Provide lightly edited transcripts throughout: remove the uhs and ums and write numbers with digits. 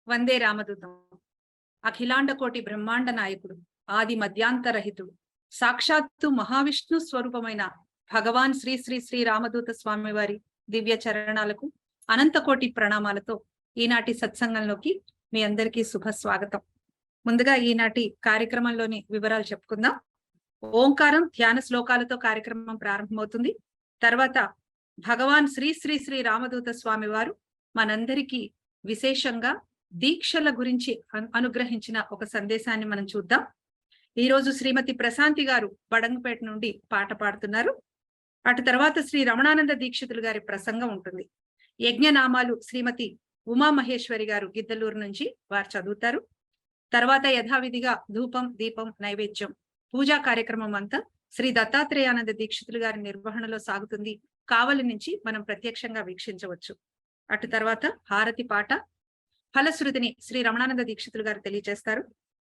వందే రామదూతం. అఖిలాండ కోటి బ్రహ్మాండ నాయకుడు, ఆది మధ్యాంతరహితుడు, సాక్షాత్తు మహావిష్ణు స్వరూపమైన భగవాన్ శ్రీ శ్రీ శ్రీ రామదూత స్వామి వారి దివ్య చరణాలకు అనంతకోటి ప్రణామాలతో ఈనాటి సత్సంగంలోకి మీ అందరికీ శుభ స్వాగతం. ముందుగా ఈనాటి కార్యక్రమంలోని వివరాలు చెప్పుకుందాం. ఓంకారం ధ్యాన శ్లోకాలతో కార్యక్రమం ప్రారంభమవుతుంది. తర్వాత భగవాన్ శ్రీ శ్రీ శ్రీ రామదూత స్వామి వారు మనందరికీ విశేషంగా దీక్షల గురించి అనుగ్రహించిన ఒక సందేశాన్ని మనం చూద్దాం. ఈ రోజు శ్రీమతి ప్రశాంతి గారు బడంగపేట నుండి పాట పాడుతున్నారు. అటు తర్వాత శ్రీ రమణానంద దీక్షితులు గారి ప్రసంగం ఉంటుంది. యజ్ఞనామాలు శ్రీమతి ఉమామహేశ్వరి గారు గిద్దలూరు నుంచి వారు చదువుతారు. తర్వాత యథావిధిగా ధూపం దీపం నైవేద్యం పూజా కార్యక్రమం అంతా శ్రీ దత్తాత్రేయానంద దీక్షితులు గారి నిర్వహణలో సాగుతుంది. కావలి నుంచి మనం ప్రత్యక్షంగా వీక్షించవచ్చు. అటు తర్వాత హారతి పాట ఫలశ్రుతిని శ్రీ రమణానంద దీక్షితులు గారు తెలియజేస్తారు.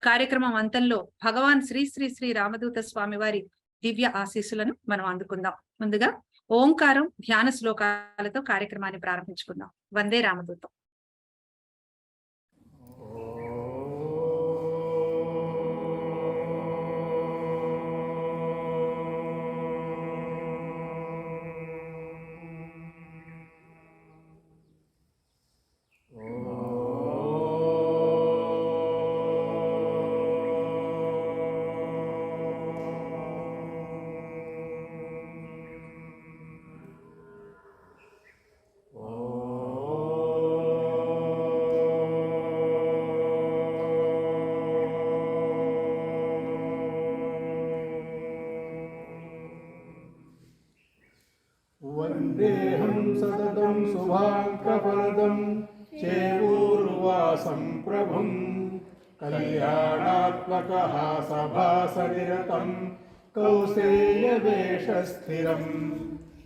కార్యక్రమం అంతంలో భగవాన్ శ్రీ శ్రీ శ్రీ రామదూత స్వామి వారి దివ్య ఆశీస్సులను మనం అందుకుందాం. ముందుగా ఓంకారం ధ్యాన శ్లోకాలతో కార్యక్రమాన్ని ప్రారంభించుకుందాం. వందే రామదూతం. వందేహం సతతం శుభాంకఫలదం చేవూర్వాసం ప్రభుం కళ్యాణాత్మకః సభాసనిరతం కౌసేయవేషస్థిరం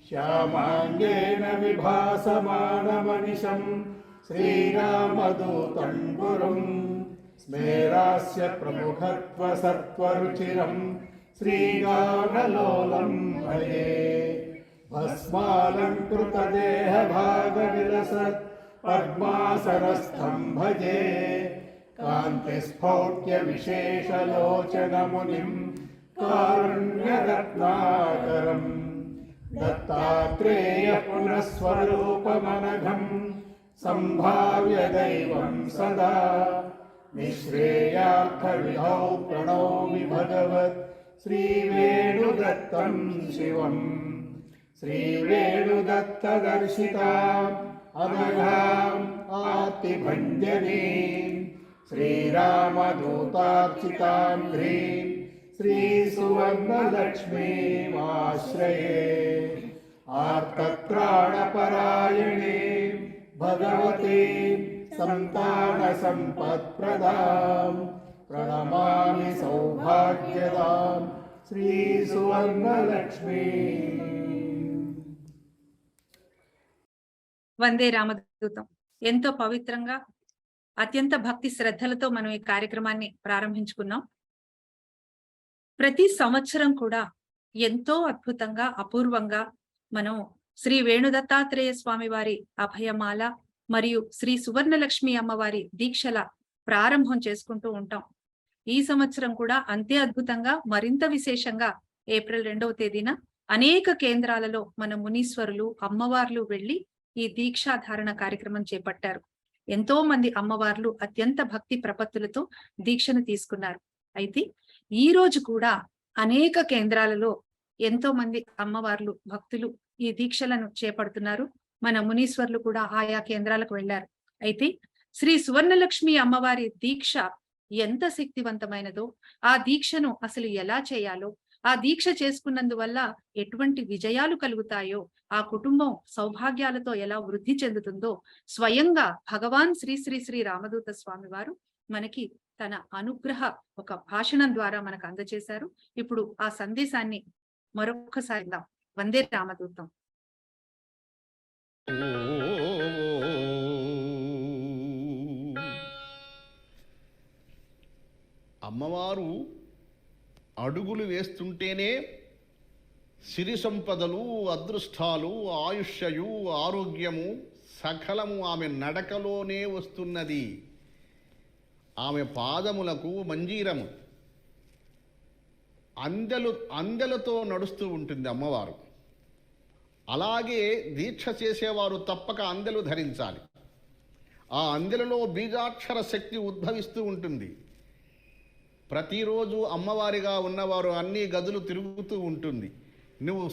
శ్యామాంగేన విభాసమానమనిశం శ్రీరామదూతం గురుం స్మేరాస్య ప్రముఖత్వసత్వరుచిరం శ్రీగానలోలం భజే భస్మాలంకృతదేహభాగవిలసత్ పద్మాసనస్థం భజే కాంతిస్ఫౌట్యవిశేషలోచనమునిం కారుణ్యరత్నాకరం దత్తాత్రేయ పునఃస్వరూపమనఘం సంభావ్య దైవం సదా నిశ్రేయార్థవిధౌ ప్రణౌమి భగవత్ శ్రీవేణుదత్తం శివం శ్రీవేణుదత్తదర్శితాం అనఘాం ఆర్తిభంజనీం శ్రీరామదూతార్చితాం హ్రీం శ్రీసువర్ణలక్ష్మీమాశ్రయే ఆర్తత్రాణపరాయణీం భగవతీం సంతానసంపత్ప్రదాం ప్రణమామి సౌభాగ్యదాం శ్రీసువర్ణలక్ష్మీ. వందే రామదూతం. ఎంతో పవిత్రంగా అత్యంత భక్తి శ్రద్ధలతో మనం ఈ కార్యక్రమాన్ని ప్రారంభించుకున్నాం. ప్రతి సంవత్సరం కూడా ఎంతో అద్భుతంగా అపూర్వంగా మనం శ్రీ వేణుదత్తాత్రేయ స్వామి వారి అభయమాల మరియు శ్రీ సువర్ణలక్ష్మి అమ్మవారి దీక్షల ప్రారంభం చేసుకుంటూ ఉంటాం. ఈ సంవత్సరం కూడా అంతే అద్భుతంగా మరింత విశేషంగా ఏప్రిల్ 2వ తేదీన అనేక కేంద్రాలలో మన మునీశ్వరులు అమ్మవార్లు వెళ్లి ఈ దీక్షాధారణ కార్యక్రమం చేపట్టారు. ఎంతో మంది అమ్మవార్లు అత్యంత భక్తి ప్రపత్తులతో దీక్షను తీసుకున్నారు. అయితే ఈ రోజు కూడా అనేక కేంద్రాలలో ఎంతో మంది అమ్మవార్లు భక్తులు ఈ దీక్షలను చేపడుతున్నారు. మన మునీశ్వర్లు కూడా ఆయా కేంద్రాలకు వెళ్లారు. అయితే శ్రీ సువర్ణలక్ష్మి అమ్మవారి దీక్ష ఎంత శక్తివంతమైనదో, ఆ దీక్షను అసలు ఎలా చేయాలో, ఆ దీక్ష చేసుకున్నందువల్ల ఎటువంటి విజయాలు కలుగుతాయో, ఆ కుటుంబం సౌభాగ్యాలతో ఎలా వృద్ధి చెందుతుందో స్వయంగా భగవాన్ శ్రీ శ్రీ శ్రీ రామదూత స్వామి వారు మనకి తన అనుగ్రహ ఒక భాషణం ద్వారా మనకు అందజేశారు. ఇప్పుడు ఆ సందేశాన్ని మరొకసారి విందాం. వందే రామదూతం. అమ్మవారు అడుగులు వేస్తుంటేనే సిరి సంపదలు, అదృష్టాలు, ఆయుష్యు, ఆరోగ్యము సకలము ఆమె నడకలోనే వస్తున్నది. ఆమె పాదములకు మంజీరము, అందెలతో నడుస్తూ ఉంటుంది అమ్మవారు. అలాగే దీక్ష చేసేవారు తప్పక అందెలు ధరించాలి. ఆ అందెలలో బీజాక్షర శక్తి ఉద్భవిస్తూ ఉంటుంది. ప్రతిరోజు అమ్మవారిగా ఉన్నవారు అన్ని గదులు తిరుగుతూ ఉంటుంది. నువ్వు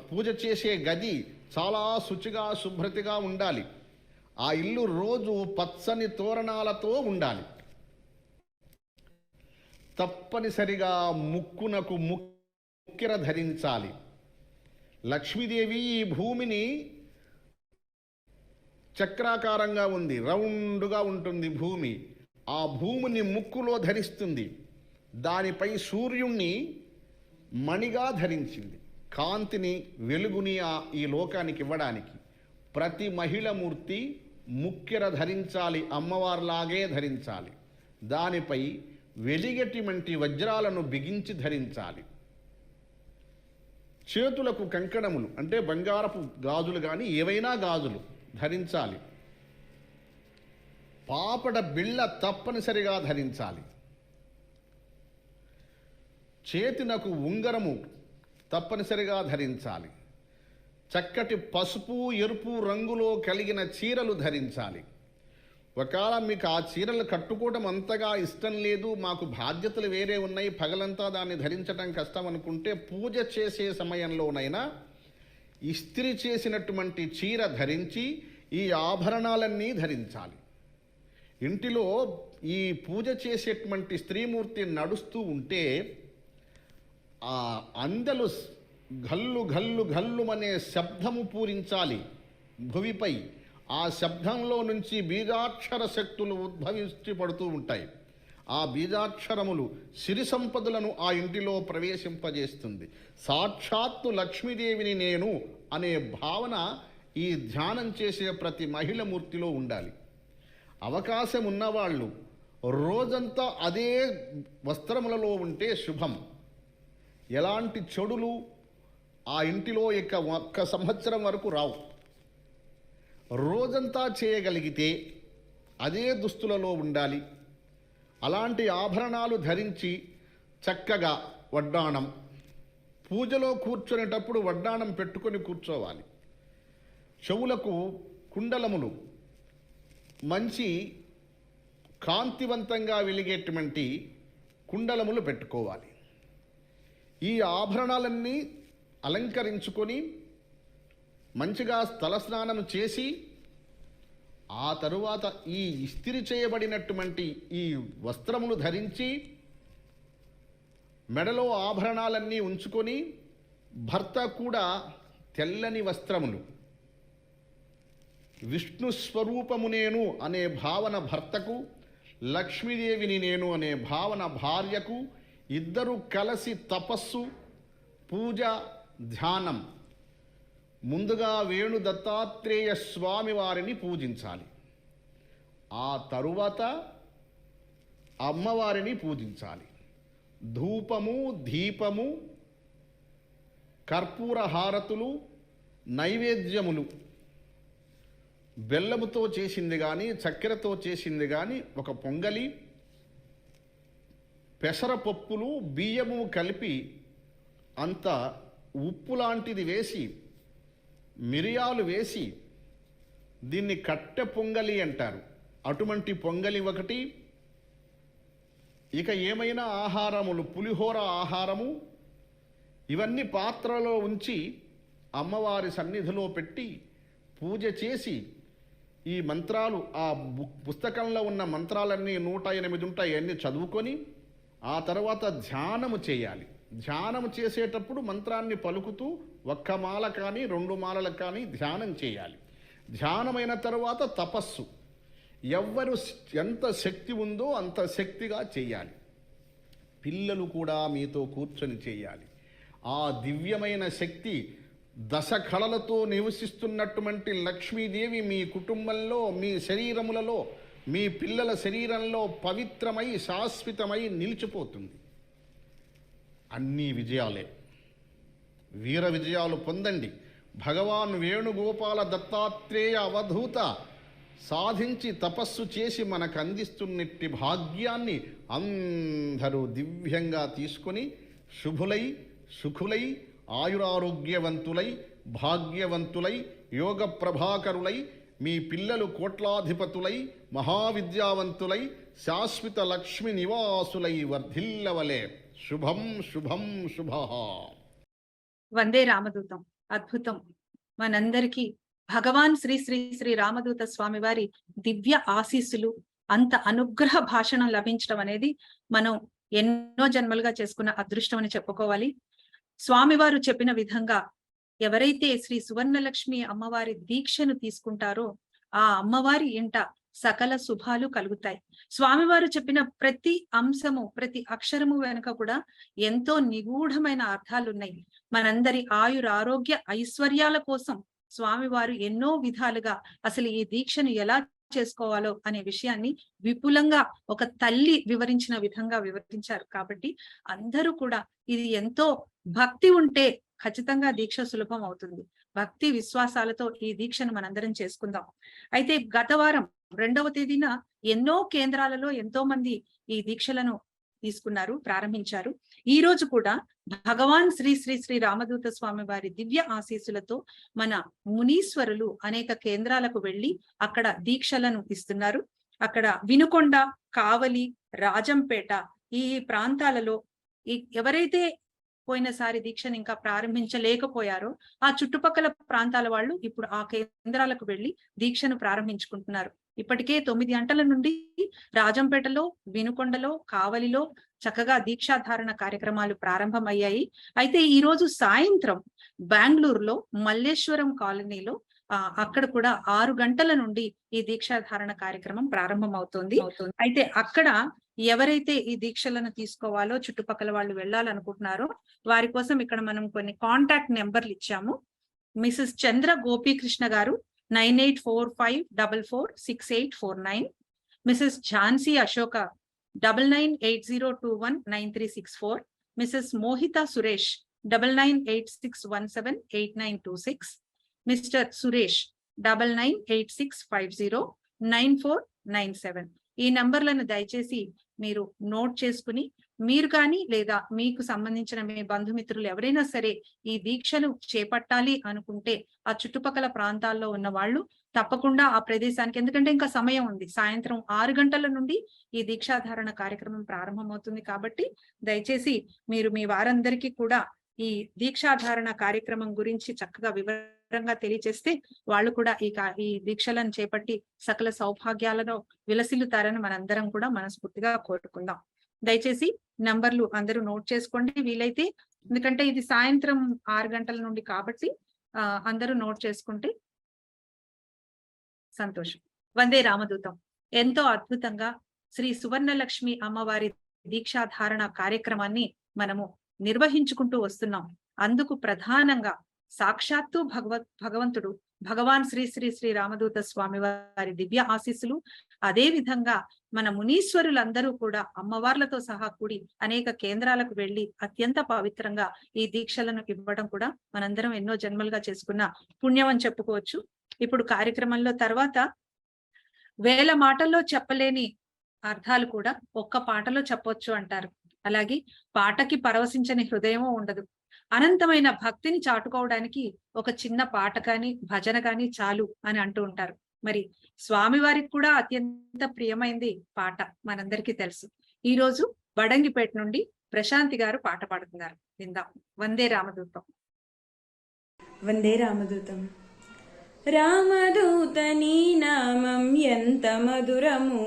పూజ చేసే గది చాలా శుచిగా శుభ్రతగా ఉండాలి. ఆ ఇల్లు రోజు పచ్చని తోరణాలతో ఉండాలి. తప్పనిసరిగా ముక్కునకు ముక్కెర ధరించాలి. లక్ష్మీదేవి ఈ భూమిని చక్రాకారంగా ఉంది, రౌండ్గా ఉంటుంది భూమి. ఆ భూమిని ముక్కులో ధరిస్తుంది. దానిపై సూర్యుణ్ణి మణిగా ధరించింది, కాంతిని వెలుగుని ఈ లోకానికి ఇవ్వడానికి. ప్రతి మహిళ మూర్తి ముక్కెర ధరించాలి, అమ్మవారిలాగే ధరించాలి. దానిపై వెలిగటిమంటి వజ్రాలను బిగించి ధరించాలి. చేతులకు కంకణములు అంటే బంగారపు గాజులు కానీ ఏవైనా గాజులు ధరించాలి. పాపడ బిళ్ళ తప్పనిసరిగా ధరించాలి. చేతినకు ఉంగరము తప్పనిసరిగా ధరించాలి. చక్కటి పసుపు ఎరుపు రంగులో కలిగిన చీరలు ధరించాలి. ఒకవేళ మీకు ఆ చీరలు కట్టుకోవడం అంతగా ఇష్టం లేదు, మాకు బాధ్యతలు వేరే ఉన్నాయి, పగలంతా దాన్ని ధరించడం కష్టం అనుకుంటే పూజ చేసే సమయంలోనైనా ఇస్త్రీ చేసినటువంటి చీర ధరించి ఈ ఆభరణాలన్నీ ధరించాలి. ఇంటిలో ఈ పూజ చేసేటువంటి స్త్రీమూర్తి నడుస్తూ ఉంటే ఆ అందెలు గల్లు గల్లు గల్లుమనే శబ్దము పూరించాలి భువిపై. ఆ శబ్దంలో నుంచి బీజాక్షర శక్తులు ఉద్భవించి పడుతూ ఉంటాయి. ఆ బీజాక్షరములు సిరి సంపదలను ఆ ఇంటిలో ప్రవేశింపజేస్తుంది. సాక్షాత్తు లక్ష్మీదేవిని నేను అనే భావన ఈ ధ్యానం చేసే ప్రతి మహిళ మూర్తిలో ఉండాలి. అవకాశం ఉన్నవాళ్ళు రోజంతా అదే వస్త్రములలో ఉంటే శుభం. ఎలాంటి చెడులు ఆ ఇంటిలో ఒక్క సంవత్సరం వరకు రావు. రోజంతా చేయగలిగితే అదే దుస్తులలో ఉండాలి. అలాంటి ఆభరణాలు ధరించి చక్కగా వడ్డాణం, పూజలో కూర్చునేటప్పుడు వడ్డాణం పెట్టుకొని కూర్చోవాలి. చెవులకు కుండలములు మంచి కాంతివంతంగా వెలిగేటువంటి కుండలములు పెట్టుకోవాలి. ఈ ఆభరణాలన్నీ అలంకరించుకొని మంచిగా తలస్నానం చేసి ఆ తరువాత ఈ ఇస్త్రీ చేయబడినటువంటి ఈ వస్త్రములు ధరించి మెడలో ఆభరణాలన్నీ ఉంచుకొని భర్త కూడా తెల్లని వస్త్రములు, విష్ణు స్వరూపము నేను అనే భావన భర్తకు, లక్ష్మీదేవిని నేను అనే భావన భార్యకు, ఇద్దరు కలిసి తపస్సు, పూజ, ధ్యానం. ముందుగా వేణు దత్తాత్రేయ స్వామి వారిని పూజించాలి. ఆ తరువాత అమ్మవారిని పూజించాలి. ధూపము, దీపము, కర్పూర హారతులు, నైవేద్యములు బెల్లముతో చేసింది కానీ చక్కెరతో చేసింది కానీ ఒక పొంగలి, పెసరపప్పులు, బియ్యము కలిపి అంత ఉప్పు లాంటిది వేసి మిరియాలు వేసి దీన్ని కట్టె పొంగలి అంటారు. అటువంటి పొంగలి ఒకటి. ఇక ఏమైనా ఆహారములు, పులిహోర ఆహారము, ఇవన్నీ పాత్రలో ఉంచి అమ్మవారి సన్నిధిలో పెట్టి పూజ చేసి ఈ మంత్రాలు, ఆ పుస్తకంలో ఉన్న మంత్రాలన్నీ 108 ఉంటాయి, అన్నీ చదువుకొని ఆ తర్వాత ధ్యానము చేయాలి. ధ్యానము చేసేటప్పుడు మంత్రాన్ని పలుకుతూ ఒక్క మాల కానీ 2 మాలలు కానీ ధ్యానం చేయాలి. ధ్యానమైన తరువాత తపస్సు. ఎవ్వరు ఎంత శక్తి ఉందో అంత శక్తిగా చేయాలి. పిల్లలు కూడా మీతో కూర్చొని చేయాలి. ఆ దివ్యమైన శక్తి దశకళలతో నివసిస్తున్నటువంటి లక్ష్మీదేవి మీ కుటుంబంలో, మీ శరీరములలో, మీ పిల్లల శరీరంలో పవిత్రమై శాశ్వతమై నిలిచిపోతుంది. అన్నీ విజయాలే, వీర విజయాలు పొందండి. భగవాన్ వేణుగోపాల దత్తాత్రేయ అవధూత సాధించి తపస్సు చేసి మనకు అందిస్తున్నట్టి భాగ్యాన్ని అందరూ దివ్యంగా తీసుకొని శుభులై సుఖులై ఆయురారోగ్యవంతులై భాగ్యవంతులై యోగ ప్రభాకరులై మీ పిల్లలు కోట్లాధిపతులై మహావిద్యావంతులై శాశ్వత లక్ష్మి నివాసులై వర్ధిల్లవలే. శుభం శుభం శుభ. వందే రామదూతం. అద్భుతం. మనందరికీ భగవాన్ శ్రీ శ్రీ శ్రీ రామదూత స్వామి వారి దివ్య ఆశీస్సులు, అంత అనుగ్రహ భాషణం లభించడం అనేది మనం ఎన్నో జన్మలుగా చేసుకున్న అదృష్టం అని చెప్పుకోవాలి. స్వామివారు చెప్పిన విధంగా ఎవరైతే శ్రీ సువర్ణలక్ష్మి అమ్మవారి దీక్షను తీసుకుంటారో ఆ అమ్మవారి ఇంట సకల శుభాలు కలుగుతాయి. స్వామివారు చెప్పిన ప్రతి అంశము, ప్రతి అక్షరము వెనుక కూడా ఎంతో నిగూఢమైన అర్థాలు ఉన్నాయి. మనందరి ఆరోగ్య ఐశ్వర్యాల కోసం స్వామివారు ఎన్నో విధాలుగా అసలు ఈ దీక్షను ఎలా చేసుకోవాలో అనే విషయాన్ని విపులంగా ఒక తల్లి వివరించిన విధంగా వివరించారు. కాబట్టి అందరూ కూడా ఇది ఎంతో భక్తి ఉంటే ఖచ్చితంగా దీక్ష సులభం అవుతుంది. భక్తి విశ్వాసాలతో ఈ దీక్షను మనందరం చేసుకుందాం. అయితే గత వారం 2వ తేదీన ఎన్నో కేంద్రాలలో ఎంతో మంది ఈ దీక్షలను తీసుకున్నారు, ప్రారంభించారు. ఈ రోజు కూడా భగవాన్ శ్రీ శ్రీ శ్రీ రామదూత స్వామి వారి దివ్య ఆశీస్సులతో మన మునీశ్వరులు అనేక కేంద్రాలకు వెళ్లి అక్కడ దీక్షలను ఇస్తున్నారు. అక్కడ వినుకొండ, కావలి, రాజంపేట ఈ ప్రాంతాలలో ఎవరైతే పోయినసారి దీక్షను ఇంకా ప్రారంభించలేకపోయారో ఆ చుట్టుపక్కల ప్రాంతాల వాళ్ళు ఇప్పుడు ఆ కేంద్రాలకు వెళ్లి దీక్షను ప్రారంభించుకుంటున్నారు. ఇప్పటికే 9 గంటల నుండి రాజంపేటలో, వినుకొండలో, కావలిలో చక్కగా దీక్షాధారణ కార్యక్రమాలు ప్రారంభమయ్యాయి. అయితే ఈ రోజు సాయంత్రం బెంగళూరులో మల్లేశ్వరం కాలనీలో అక్కడ కూడా 6 గంటల నుండి ఈ దీక్షాధారణ కార్యక్రమం ప్రారంభం అవుతుంది. అయితే అక్కడ ఎవరైతే ఈ దీక్షలను తీసుకోవాలో, చుట్టుపక్కల వాళ్ళు వెళ్ళాలనుకుంటున్నారో వారి కోసం ఇక్కడ మనం కొన్ని కాంటాక్ట్ నెంబర్లు ఇచ్చాము. మిసెస్ చంద్ర గోపీకృష్ణ గారు 9845446849, Mrs Jhansi Ashoka 9980219364, Mrs Mohita Suresh 9986178926, mister Suresh 9986509497. ఈ నంబర్లను దయచేసి మీరు నోట్ చేసుకుని మీరు కానీ లేదా మీకు సంబంధించిన మీ బంధుమిత్రులు ఎవరైనా సరే ఈ దీక్షను చేపట్టాలి అనుకుంటే ఆ చుట్టుపక్కల ప్రాంతాల్లో ఉన్న వాళ్ళు తప్పకుండా ఆ ప్రదేశానికి, ఎందుకంటే ఇంకా సమయం ఉంది, సాయంత్రం 6 గంటల నుండి ఈ దీక్షాధారణ కార్యక్రమం ప్రారంభమవుతుంది. కాబట్టి దయచేసి మీరు మీ వారందరికీ కూడా ఈ దీక్షాధారణ కార్యక్రమం గురించి చక్కగా వివరంగా తెలియజేస్తే వాళ్ళు కూడా ఈ దీక్షలను చేపట్టి సకల సౌభాగ్యాలను విలసిల్లుతారని మనందరం కూడా మనస్ఫూర్తిగా కోరుకుందాం. దయచేసి నంబర్లు అందరూ నోట్ చేసుకోండి వీలైతే, ఎందుకంటే ఇది సాయంత్రం 6 గంటల నుండి కాబట్టి అందరూ నోట్ చేసుకుంటే సంతోషం. వందే రామదూతం. ఎంతో అద్భుతంగా శ్రీ సువర్ణలక్ష్మి అమ్మవారి దీక్షాధారణ కార్యక్రమాన్ని మనము నిర్వహించుకుంటూ వస్తున్నాం. అందుకు ప్రధానంగా సాక్షాత్తు భగవంతుడు భగవాన్ శ్రీ శ్రీ శ్రీ రామదూత స్వామి వారి దివ్య ఆశీస్సులు, అదే విధంగా మన మునీశ్వరులందరూ కూడా అమ్మవార్లతో సహా కూడి అనేక కేంద్రాలకు వెళ్లి అత్యంత పవిత్రంగా ఈ దీక్షలను ఇవ్వడం కూడా మనందరం ఎన్నో జన్మలుగా చేసుకున్న పుణ్యం అని చెప్పుకోవచ్చు. ఇప్పుడు కార్యక్రమంలో తర్వాత వేల మాటల్లో చెప్పలేని అర్థాలు కూడా ఒక్క పాటలో చెప్పొచ్చు అంటారు. అలాగే పాటకి పరవశించని హృదయమూ ఉండదు. అనంతమైన భక్తిని చాటుకోవడానికి ఒక చిన్న పాట కానీ భజన కానీ చాలు అని అంటూ ఉంటారు. మరి స్వామివారికి కూడా అత్యంత ప్రియమైంది పాట మనందరికీ తెలుసు. ఈ రోజు బడంగిపేట నుండి ప్రశాంతి గారు పాట పాడుతున్నారు, విందాం. వందే రామదూతం. వందే రామదూతం. రామదూత నీ నామం ఎంత మధురము,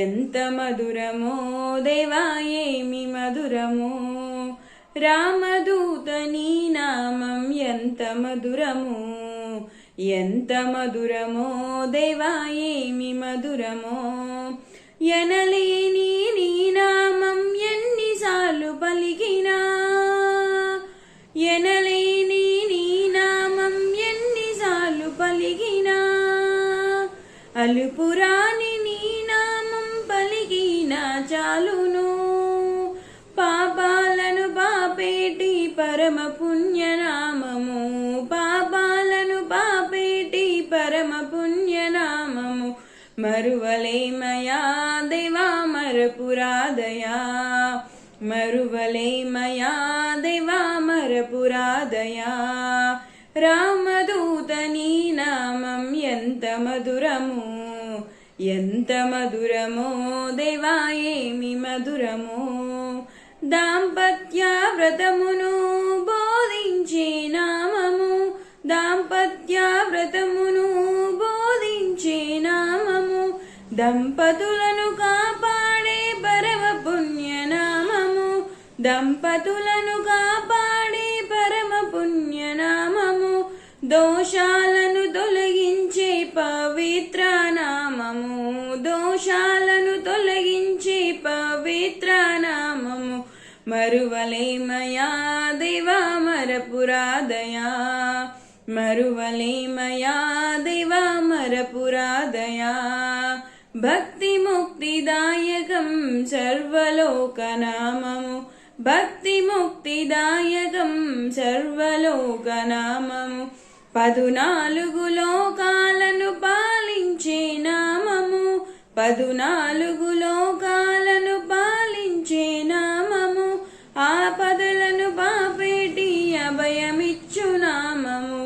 ఎంత మధురమో దేవా ఏమి మధురమో. రామదూత నీ నామం ఎంత మధురము, ఎంత మధురమో దేవా ఏమి మధురమో. ఎనలేని నీ నామం ఎన్నిసార్లు పలికినా, ఎనలేని నీ నామం ఎన్నిసార్లు పలికినా, అలుపురాని నీ నామం పలికినా చాలును. పాపాలను పాపేటి పరమ పుణ్యనామము, పాపాలను పాపేటి పరమ పుణ్యనామము. మరువలేమయా దేవా మరపురాదయా మరువలేమయా దేవా మరపురాదయా రామదూత నీ నామం ఎంత మధురము ఎంత మధురమో దేవా ఏమి మధురమో దాంపత్య వ్రతమును బోధించే నామము దాంపత్య వ్రతమును బోధించే నామము దంపతులను కాపాడే పరమ పుణ్యనామము దంపతులను కాపాడే పరమ పుణ్యనామము దోషాలను తొలగించే పవిత్ర నామము దోషాలను తొలగించే పవిత్ర నామము మరువలేమయా దేవా మరపురాదయా మరువలేమయా దేవా మరపురాదయా భక్తి ముక్తిదాయకం సర్వలోకనామము భక్తి ముక్తిదాయకం సర్వలోకనామము 14 లోకాలను పాలించే నామము 14 లోకాలను పాలించే నామము ఆపదలను బాపేటి అభయమిచ్చు నామము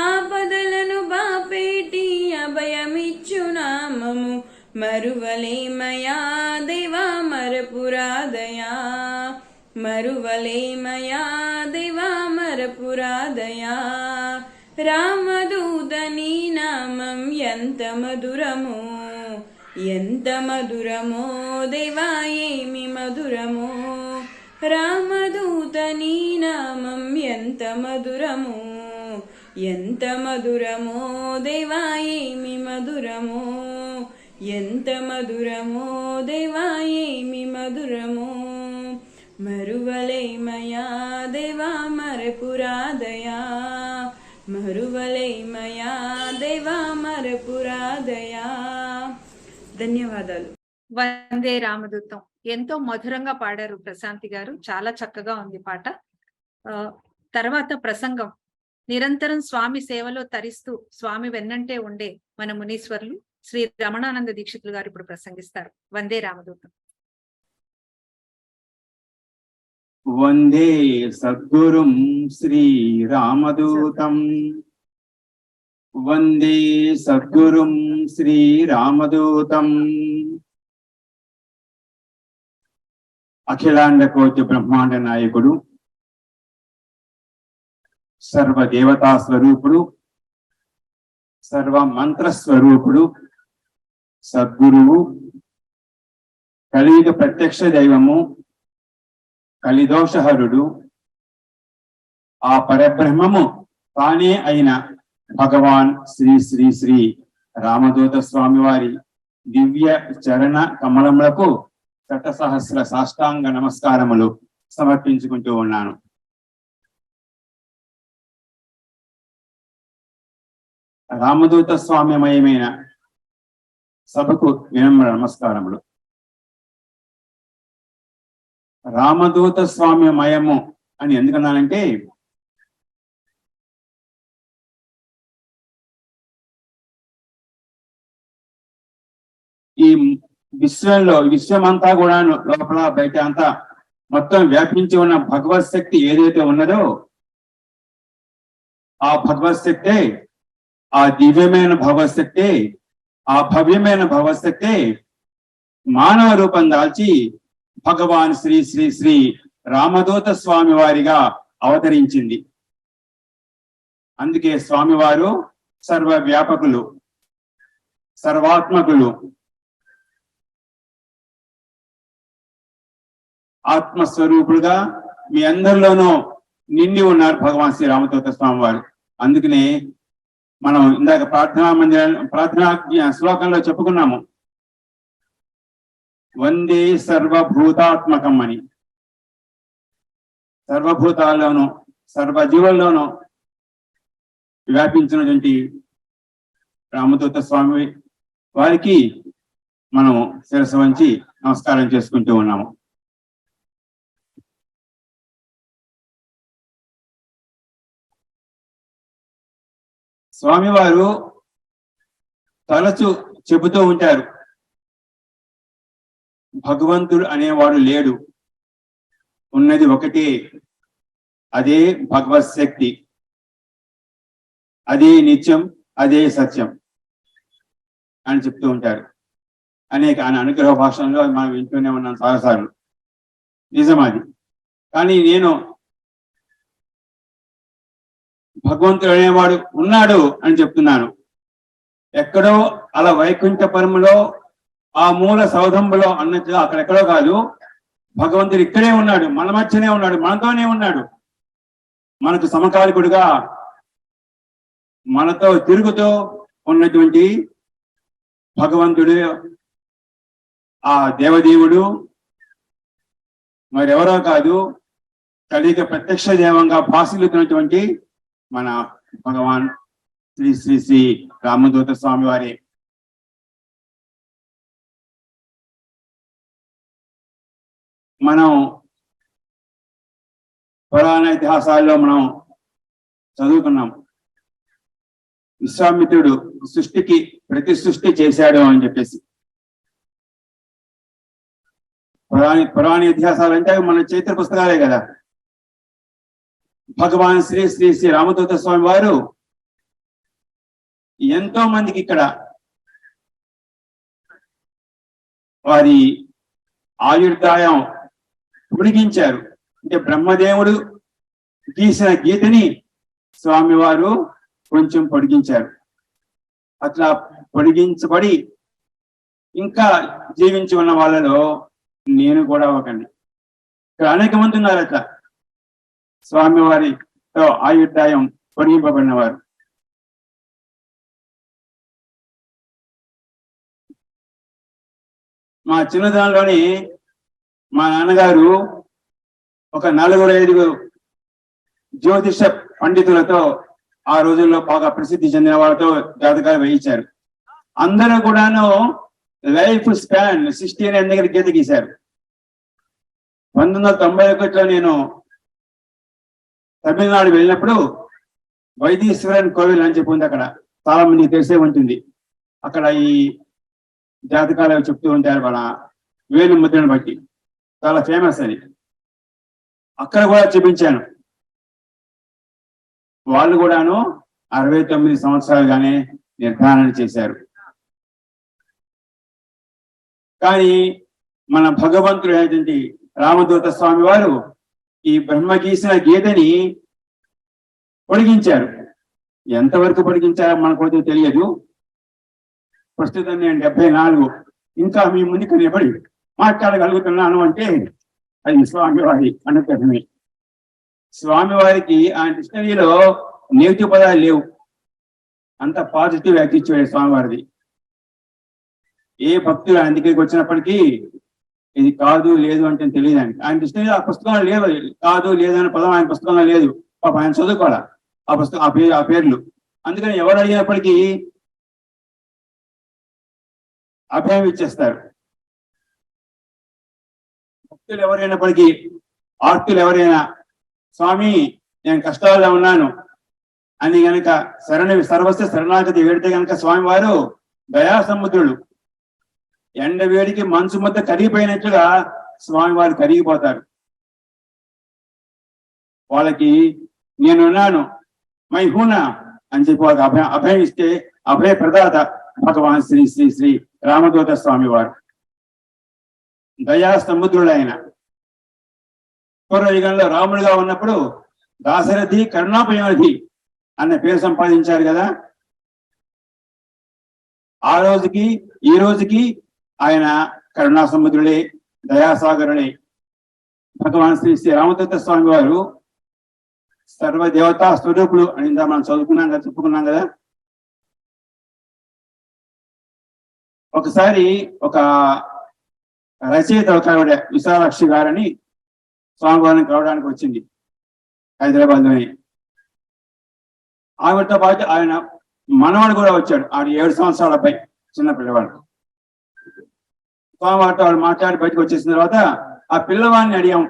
ఆపదలను బాపేటి అభయమిచ్చు నామము మరువలేమయా దేవా మరపురాదయా మరువలేమయా దేవా మరపురాదయా రామదూత నీ నామం ఎంత మధురమో ఎంత మధురమో దేవా ఏమి మధురమో రామదూత నీ నామం ఎంత మధురమో ఎంత మధురమో దేవా ఏమి మధురమో ఎంత మధురమో దేవా ఏమి మధురమో మరువలేమయా దేవా మరపురాదయా మరువలేమయా దేవా మరపురాదయా. ధన్యవాదాలు. వందే రామదూతం ఎంతో మధురంగా పాడారు ప్రశాంతి గారు. చాలా చక్కగా ఉంది పాట. తర్వాత ప్రసంగం నిరంతరం స్వామి సేవలో తరిస్తూ స్వామి వెన్నంటే ఉండే మన మునీశ్వరులు శ్రీ రమణానంద దీక్షితులు గారు ఇప్పుడు ప్రసంగిస్తారు. వందే రామదూతం. వందే సద్గురుం శ్రీ రామదూతం వందే సద్గురుం శ్రీ రామదూతం. అఖిలాండ కోటి బ్రహ్మాండ నాయకుడు, సర్వ దేవతా స్వరూపుడు, సర్వ మంత్ర స్వరూపుడు, సద్గురువు, కలియుగ ప్రత్యక్ష దైవము, కలిదోషహరుడు, ఆ పరబ్రహ్మము తానే అయిన భగవాన్ శ్రీ శ్రీ శ్రీ రామదూత స్వామి వారి దివ్య చరణ కమలములకు శతసహస్ర సాష్టాంగ నమస్కారములు సమర్పించుకుంటూ ఉన్నాను. రామదూత స్వామ్యమయమైన సభకు వినమ్ర నమస్కారములు. రామదూత స్వామ్యమయము అని ఎందుకన్నానంటే, ఈ విశ్వమంతా కూడా లోపల బయట అంతా మొత్తం వ్యాపించి ఉన్న భగవత్ శక్తి ఏదైతే ఉన్నదో ఆ భగవత్ శక్తే, ఆ దివ్యమైన భగవశక్తి, ఆ భవ్యమైన భగవశక్తి మానవ రూపం దాల్చి భగవాన్ శ్రీ శ్రీ శ్రీ రామదూత స్వామి వారిగా అవతరించింది. అందుకే స్వామివారు సర్వ వ్యాపకులు, సర్వాత్మకులు, ఆత్మస్వరూపులుగా మీ అందరిలోనూ నిండి ఉన్నారు భగవాన్ శ్రీ రామదూత స్వామి వారు. అందుకనే మనం ఇందాక ప్రార్థనా శ్లోకంలో చెప్పుకున్నాము, వందే సర్వభూతాత్మకం అని. సర్వభూతాల్లోనూ సర్వజీవుల్లోనూ వ్యాపించినటువంటి రామదూత స్వామి వారికి మనము శిరస్సు వంచి నమస్కారం చేసుకుంటూ ఉన్నాము. స్వామివారు తరచు చెబుతూ ఉంటారు, భగవంతుడు అనేవాడు లేడు, ఉన్నది ఒకటే, అదే భగవత్ శక్తి, అదే నిత్యం, అదే సత్యం అని చెప్తూ ఉంటారు. అనేక అనుగ్రహ భాషల్లో మనం వింటూనే ఉన్నాం చాలాసార్లు. నిజమది. కానీ నేను భగవంతుడు అనేవాడు ఉన్నాడు అని చెప్తున్నాను. ఎక్కడో అలా వైకుంఠపురంలో ఆ మూల సౌధంలో అన్నట్టుగా అక్కడెక్కడో కాదు, భగవంతుడు ఇక్కడే ఉన్నాడు, మన మధ్యనే ఉన్నాడు, మనతోనే ఉన్నాడు. మనకు సమకాలికుడుగా మనతో తిరుగుతూ ఉన్నటువంటి భగవంతుడు, ఆ దేవదేవుడు మరెవరో కాదు, కలిగ ప్రత్యక్ష దేవంగా భాసిల్లుతున్నటువంటి మన భగవాన్ శ్రీ శ్రీ శ్రీ రామదూత స్వామి వారే. మనం పురాణ ఇతిహాసాల్లో మనం చదువుకున్నాం, విశ్వామిత్రుడు సృష్టికి ప్రతి సృష్టి చేశాడు అని చెప్పేసి. పురాణ ఇతిహాసాలు అంటే మన చరిత్ర పుస్తకాలే కదా. భగవాన్ శ్రీ శ్రీ శ్రీ రామదూత స్వామి వారు ఎంతో మందికి ఇక్కడ వారి ఆయుర్దాయం పొడిగించారు. అంటే బ్రహ్మదేవుడు గీసిన గీతని స్వామివారు కొంచెం పొడిగించారు. అట్లా పొడిగించబడి ఇంకా జీవించి ఉన్న వాళ్ళలో నేను కూడా ఒకండి. ఇక్కడ అనేక మంది ఉన్నారు అట్లా స్వామివారితో ఆయుర్దాయం పొడిగింపబడిన వారు. మా చిన్నతనంలోని మా నాన్నగారు ఒక 4-5 జ్యోతిష పండితులతో, ఆ రోజుల్లో బాగా ప్రసిద్ధి చెందిన వాళ్ళతో జాతకాలు వేయించారు. అందరూ కూడాను లైఫ్ స్పాన్ 69 దగ్గర గీత గీశారు. 1991లో నేను తమిళనాడు వెళ్ళినప్పుడు వైదీశ్వరన్ కోవిల్ అని చెప్పి ఉంది, అక్కడ చాలా మందికి తెలిసే ఉంటుంది. అక్కడ ఈ జాతకాలు చెప్తూ ఉంటారు వాళ్ళ వేలు ముద్రను బట్టి, చాలా ఫేమస్ అది. అక్కడ కూడా చూపించాను. వాళ్ళు కూడాను 69 సంవత్సరాలుగానే నిర్ధారణ చేశారు. కానీ మన భగవంతుడు అయినటువంటి రామదూత స్వామి వారు ఈ బ్రహ్మ గీసిన గీతని పొడిగించారు. ఎంతవరకు పొడిగించారో మనకు తెలియదు. ప్రస్తుతం నేను 74, ఇంకా మీ ముందుకు నిలబడి మాట్లాడగలుగుతున్నాను అంటే అది స్వామివారి అనుగ్రహమే. స్వామివారికి ఆ డిక్షనరీలో నెగిటివ్ పదాలు లేవు, అంత పాజిటివ్ యాటిట్యూడ్ స్వామివారిది. ఏ భక్తులు ఆయన దగ్గరికి వచ్చినప్పటికీ ఇది కాదు లేదు అంటే తెలియదండి. ఆయన డిక్షనరీ ఆ పుస్తకంలో లేవు, కాదు లేదు అనే పదం ఆయన పుస్తకంలో లేదు. పాప ఆయన చదువుకోవాలా ఆ పుస్తకం, ఆ పేర్లు. అందుకని ఎవరు అడిగినప్పటికీ అభయం ఇచ్చేస్తారు. భక్తులు ఎవరైనప్పటికీ, ఆర్తులు ఎవరైనా, స్వామి నేను కష్టాల్లో ఉన్నాను అని గనక సర్వస్వ శరణాగతి వేడితే గనక స్వామివారు దయా సముద్రుడు. ఎండ వేడికి మంచు ముద్ద కరిగిపోయినట్లుగా స్వామివారు కరిగిపోతారు. వాళ్ళకి నేనున్నాను, మై హూనా అని చెప్పి వాళ్ళకి అభయం ఇస్తే అభయ ప్రదాత భగవాన్ శ్రీ శ్రీ శ్రీ రామదూత స్వామి వారు. దయా సముద్రుడు ఆయన. పూర్వయుగంలో రాముడుగా ఉన్నప్పుడు దాశరథి కరుణాపయోనిధి అన్న పేరు సంపాదించారు కదా. ఆ రోజుకి ఈ రోజుకి ఆయన కరుణా సముద్రుడే, దయాసాగరుడే. భగవాన్ శ్రీ శ్రీ రామదూత స్వామి వారు సర్వదేవతా స్వరూపుడు అని మనం చెప్పుకున్నాం కదా. ఒకసారి ఒక రచయిత ఒక విశాలాక్షి గారని స్వామివారిని కలవడానికి వచ్చింది హైదరాబాద్లోని. ఆవిడతో పాటు ఆయన మనవాడు కూడా వచ్చాడు. ఆడు 7 సంవత్సరాల అబ్బాయి, చిన్న పిల్లవాడు. స్వామివారితో వాళ్ళు మాట్లాడి బయటకు వచ్చేసిన తర్వాత ఆ పిల్లవాడిని అడిగాం.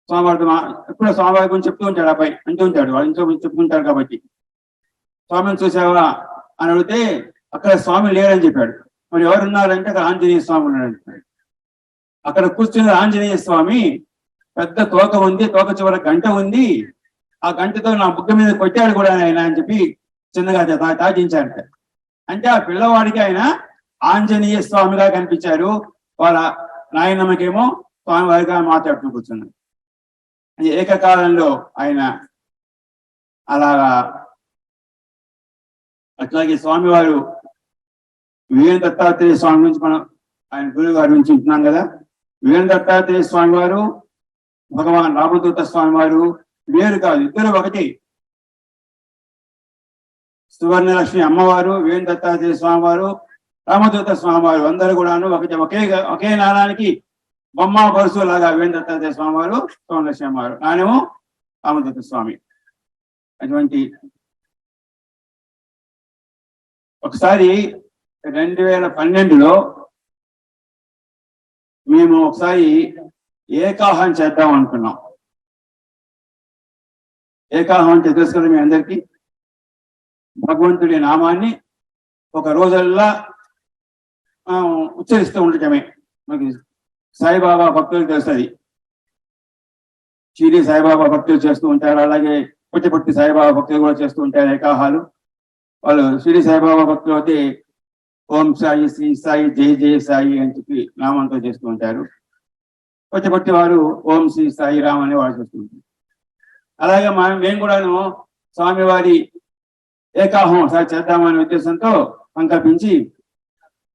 స్వామివారితో ఎప్పుడో స్వామివారి గురించి చెప్తూ ఉంటాడు అబ్బాయి, అంటూ ఉంటాడు, వాళ్ళ ఇంట్లో గురించి చెప్పుకుంటాడు కాబట్టి. స్వామిని చూసావా అని అడిగితే అక్కడ స్వామి లేరని చెప్పాడు. మరి ఎవరున్నారంటే అక్కడ ఆంజనేయ స్వామి ఉన్నాడని చెప్పాడు. అక్కడ కూర్చున్న ఆంజనేయ స్వామి పెద్ద తోక ఉంది, తోక చివర గంట ఉంది, ఆ గంటతో నా బుగ్గ మీద కొట్టాడు కూడా ఆయన అని చెప్పి చిన్నగా తాకించాడట. అంటే ఆ పిల్లవాడికి ఆయన ఆంజనేయ స్వామిగా కనిపించారు. వాళ్ళ నాయనమ్మకేమో స్వామివారిగా మాట్లాడుతూ కూర్చున్నారు. ఏకకాలంలో ఆయన అలాగా. అట్లాగే స్వామివారు వీరేంద్ర దత్తాత్రేయ స్వామి నుంచి మనం ఆయన గురువు గారి నుంచి ఉంటున్నాం కదా. వీరేంద్ర దత్తాత్రేయ స్వామి వారు భగవాన్ రామదూత స్వామి వారు వేరు కాదు, ఇద్దరు ఒకటి. సువర్ణలక్ష్మి అమ్మవారు, వీరేంద్ర దత్తాత్రేయ స్వామి వారు, రామదూత స్వామి వారు అందరూ కూడాను ఒకటి. ఒకే నాణానికి బొమ్మ పరుసు లాగా వీరేంద్ర దత్తాత్రేయ స్వామి వారు, సువర్ణలక్ష్మి అమ్మవారు, నానేమో రామదూత స్వామి. అటువంటి ఒకసారి 2012లో మేము ఒకసారి ఏకాహం చేద్దాం అనుకున్నాం. ఏకాహం అంటే తెలుసు కదా మీ అందరికీ. భగవంతుడి నామాన్ని ఒక రోజల్లా ఉచ్చరిస్తూ ఉండటమే. మనకి సాయిబాబా భక్తులు తెలుస్తుంది, షిరిడి సాయిబాబా భక్తులు చేస్తూ ఉంటారు, అలాగే పుట్టి సాయిబాబా భక్తులు కూడా చేస్తూ ఉంటారు ఏకాహాలు. వాళ్ళు షిరిడి సాయిబాబా భక్తులు అయితే ఓం సాయి, శ్రీ సాయి, జై జయ సాయి అని చెప్పి నామంతో చేస్తూ ఉంటారు. పుట్టి వారు ఓం శ్రీ సాయి రామ్ అని వాళ్ళు చేస్తూ ఉంటారు. అలాగే మేము కూడాను స్వామివారి ఏకాహం ఒకసారి చేద్దామనే ఉద్దేశంతో సంకల్పించి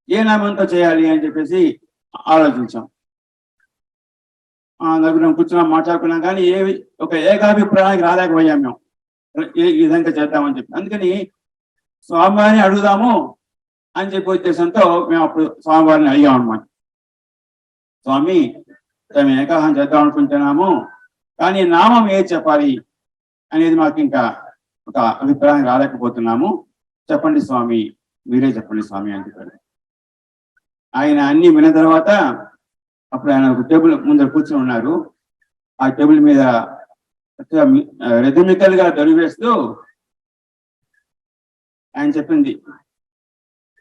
ఏ నామంతో చేయాలి అని చెప్పేసి ఆలోచించాం. నలుగురం కూర్చున్నాం, మాట్లాడుకున్నాం, కానీ ఒక ఏకాభిప్రాయానికి రాలేకపోయాం మేము ఏ విధంగా చేద్దామని చెప్పి. అందుకని స్వామివారిని అడుగుదాము అని చెప్పే ఉద్దేశంతో మేము అప్పుడు స్వామివారిని అడిగాం అన్నమాట. స్వామి, మేము ఏకాహం చేద్దాం అనుకుంటున్నాము, కానీ నామం ఏది చెప్పాలి అనేది మాకు ఇంకా ఒక అభిప్రాయం రాలేకపోతున్నాము, చెప్పండి స్వామి, మీరే చెప్పండి స్వామి అని చెప్పాడు. ఆయన అన్ని విన్న తర్వాత అప్పుడు ఆయన ఒక టేబుల్ ముందర కూర్చొని ఉన్నారు. ఆ టేబుల్ మీద రెదిమికల్ గా దొరివేస్తూ ఆయన చెప్పింది,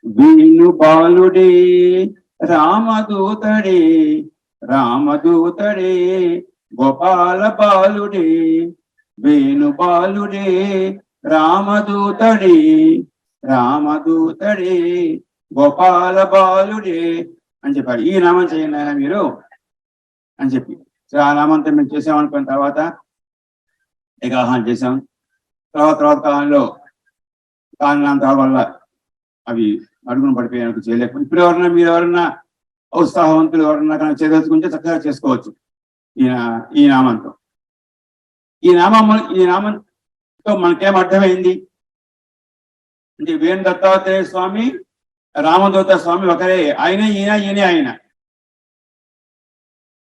వీణు బాలుడే రామదూతడే, రామదూతడే గోపాల బాలుడే, వేణు బాలుడే రామదూతడే, రామదూతడే గోపాల బాలుడే అని చెప్పారు. ఈ నామం చేయండి ఆయన మీరు అని చెప్పి ఆ నామంతో మేము చేసామనుకున్న తర్వాత ఏకాహారం చేసాం. తర్వాత కాలంలో కారణాంతరాల వల్ల అవి అడుగును పడిపోయానికి చేయలేకపోతే ఇప్పుడు మీరు ఎవరన్నా ఉత్సాహవంతులు ఎవరన్నా కానీ చేయదలుచుకుంటే చక్కగా చేసుకోవచ్చు ఈ నామంతో. ఈ నామంతో మనకేం అర్థమైంది అంటే వీరేంద్ర దత్తాత్రేయ స్వామి, రామదూత స్వామి ఒకరే, ఆయనే ఈయనే ఆయన.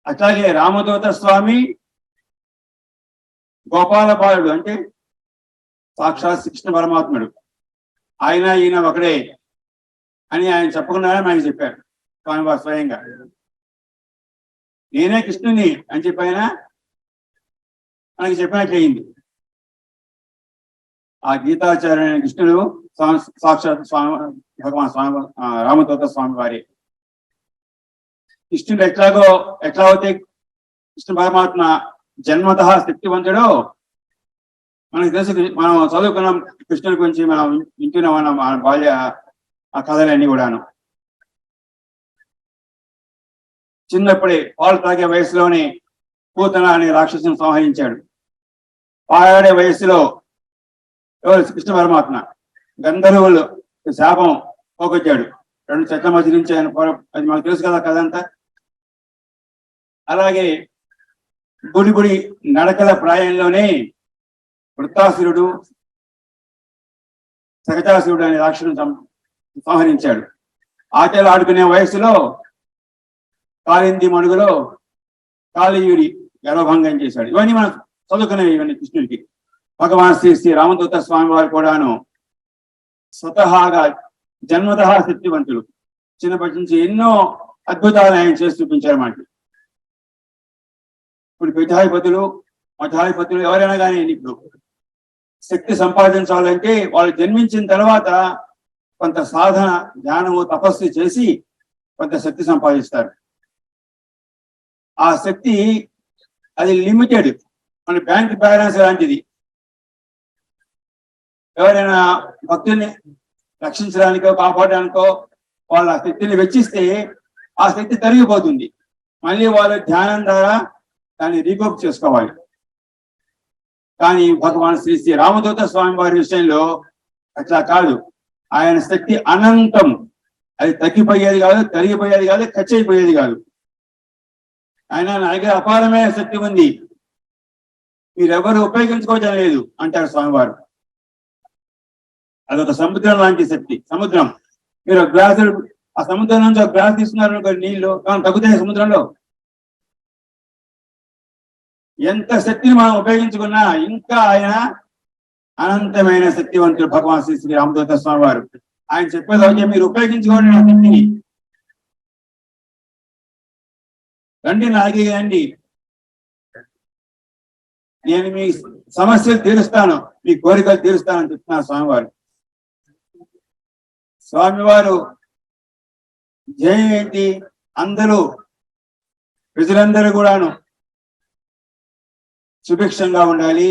అట్లాగే రామదూత స్వామి గోపాల బాలుడు అంటే సాక్షాత్ కృష్ణ పరమాత్ముడు, ఈయన ఒకడే అని ఆయన చెప్పకుండానే మనకి చెప్పారు స్వామివారు స్వయంగా. నేనే కృష్ణుని అని చెప్పి ఆయన మనకి చెప్పినట్లయింది. ఆ గీతాచార్య కృష్ణుడు సాక్షాత్ స్వామి భగవాన్ స్వామి రామదూత స్వామి వారి. కృష్ణుడు ఎట్లా అయితే కృష్ణ పరమాత్మ జన్మత శక్తివంతుడో మనకు తెలుసు. మనం చదువుకున్నాం కృష్ణుడి గురించి, మనం వింటున్నాం మన బాల్య ఆ కథలన్నీ కూడాను. చిన్నప్పుడే పాలు తాగే వయసులోనే పూతన అనే రాక్షసుని సంహరించాడు. పాడే వయసులో ఎవరు కృష్ణ పరమాత్మ గంధర్వులు శాపం పోగొట్టాడు. 2 చెట్ల మధ్య నుంచి ఆయన అది మనకు తెలుసు కదా కథంతా. అలాగే గుడి నడకల ప్రాయంలోనే వృత్తాసురుడు, సగజాసురుడు అనే రాక్షసుని సంహరించాడు. ఆటలు ఆడుకునే వయసులో కాళింది మడుగులో కాళీయుడి గర్వభంగం చేశాడు. ఇవన్నీ మనం చదువుకునేవి ఇవన్నీ కృష్ణుడికి. భగవాన్ శ్రీ రామదూత స్వామి వారు కూడాను స్వతహాగా జన్మతః శక్తివంతులు. చిన్నప్పటి నుంచి ఎన్నో అద్భుతాలు ఆయన చేసి చూపించారు మనకి. ఇప్పుడు పీఠాధిపతులు మఠాధిపతులు ఎవరైనా కానీ ఇప్పుడు శక్తి సంపాదించాలంటే వాళ్ళు జన్మించిన తర్వాత కొంత సాధన, ధ్యానము, తపస్సు చేసి కొంత శక్తి సంపాదిస్తారు. ఆ శక్తి అది లిమిటెడ్, మన బ్యాంక్ బ్యాలెన్స్ లాంటిది. ఎవరైనా భక్తుల్ని రక్షించడానికో కాపాడడానికో వాళ్ళ శక్తిని వెచ్చిస్తే ఆ శక్తి తరిగిపోతుంది. మళ్ళీ వాళ్ళు ధ్యానం ద్వారా దాన్ని రీకూప్ చేసుకోవాలి. కానీ భగవాన్ శ్రీ శ్రీ రామదూత స్వామి వారి విషయంలో అట్లా కాదు. ఆయన శక్తి అనంతం, అది తగ్గిపోయేది కాదు, తరిగిపోయేది కాదు, ఖర్చు అయిపోయేది కాదు. ఆయన నా దగ్గర అపారమైన శక్తి ఉంది, మీరెవరు ఉపయోగించుకోవడం లేదు అంటారు స్వామివారు. అదొక సముద్రం లాంటి శక్తి. సముద్రం, మీరు ఒక గ్లాసు, ఆ సముద్రం నుంచి ఒక గ్లాస్ తీసుకున్నారు నీళ్లు, తగ్గుతాయి సముద్రంలో. ఎంత శక్తిని మనం ఉపయోగించుకున్నా ఇంకా ఆయన అనంతమైన శక్తివంతుడు భగవాన్ శ్రీ శ్రీ రామదూత స్వామి వారు. ఆయన చెప్పేది అయితే మీరు ఉపయోగించుకోండి నా శక్తిని, రండి నాగే రండి, నేను మీ సమస్యలు తీరుస్తాను, మీ కోరికలు తీరుస్తానని చెప్తున్నారు స్వామివారు. స్వామివారు జయం ఏంటి? అందరూ, ప్రజలందరూ కూడాను సుభిక్షంగా ఉండాలి,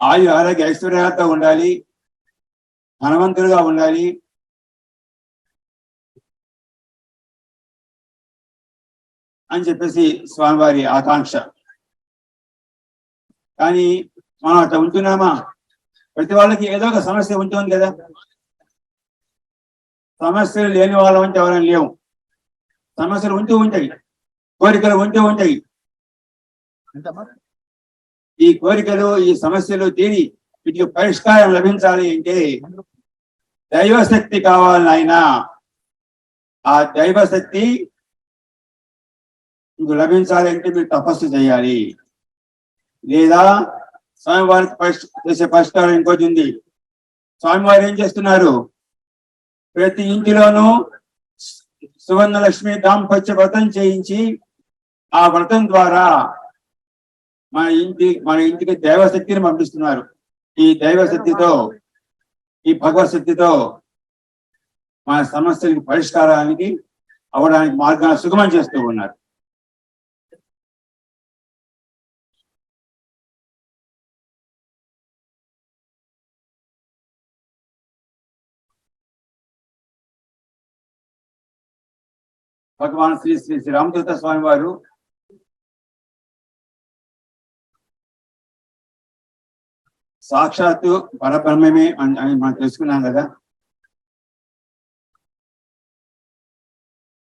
ఆయు ఆరోగ్య ఐశ్వర్యాలతో ఉండాలి, ధనవంతులుగా ఉండాలి, అని చెప్పేసి స్వామివారి ఆకాంక్ష. కానీ మనం అట్లా ఉంటున్నామా? ప్రతి వాళ్ళకి ఏదో ఒక సమస్య ఉంటుంది కదా. సమస్యలు లేని వాళ్ళ అంటే ఎవరైనా లేవు. సమస్యలు ఉంటూ ఉంటాయి, కోరికలు ఉంటూ ఉంటాయి. ఈ కోరికలు, ఈ సమస్యలు తీరి వీటికి పరిష్కారం లభించాలి అంటే దైవశక్తి కావాలి ఆయన. ఆ దైవశక్తి మీకు లభించాలి అంటే మీరు తపస్సు చేయాలి. లేదా స్వామివారికి చేసే పరిష్కారం ఇంకోటి ఉంది. స్వామివారు ఏం చేస్తున్నారు? ప్రతి ఇంటిలోనూ సువర్ణలక్ష్మి దాంపత్య వ్రతం చేయించి ఆ వ్రతం ద్వారా మన ఇంటికి దైవశక్తిని పంపిస్తున్నారు. ఈ దైవశక్తితో, ఈ భగవత్ శక్తితో మన సమస్యలకి పరిష్కారానికి అవడానికి మార్గాన్ని సుగమం చేస్తూ ఉన్నారు. భగవాన్ శ్రీ శ్రీ శ్రీ రామదూత స్వామి వారు సాక్షాత్తు పరబ్రహ్మమే అని మనం తెలుసుకున్నాం కదా.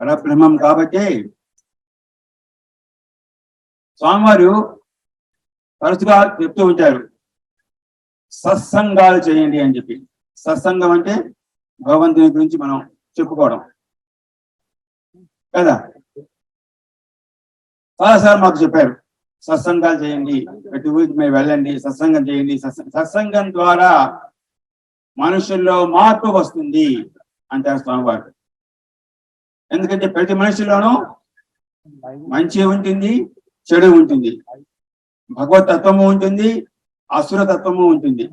పరబ్రహ్మం కాబట్టి స్వామివారు తరచుగా చెప్తూ ఉంటారు, సత్సంగాలు చేయండి అని చెప్పి. సత్సంగం అంటే భగవంతుని గురించి మనం చెప్పుకోవడం కదా. చాలాసార్లు మాకు చెప్పారు, సత్సంగాలు చేయండి, ప్రతి ఊరికి మీరు వెళ్ళండి, సత్సంగం చేయండి. సత్సంగం ద్వారా మనుషుల్లో మార్పు వస్తుంది అంటారు స్వామివారు. ఎందుకంటే ప్రతి మనిషిలోనూ మంచి ఉంటుంది, చెడు ఉంటుంది, భగవత్ తత్వము ఉంటుంది, అసుర తత్వము ఉంటుంది,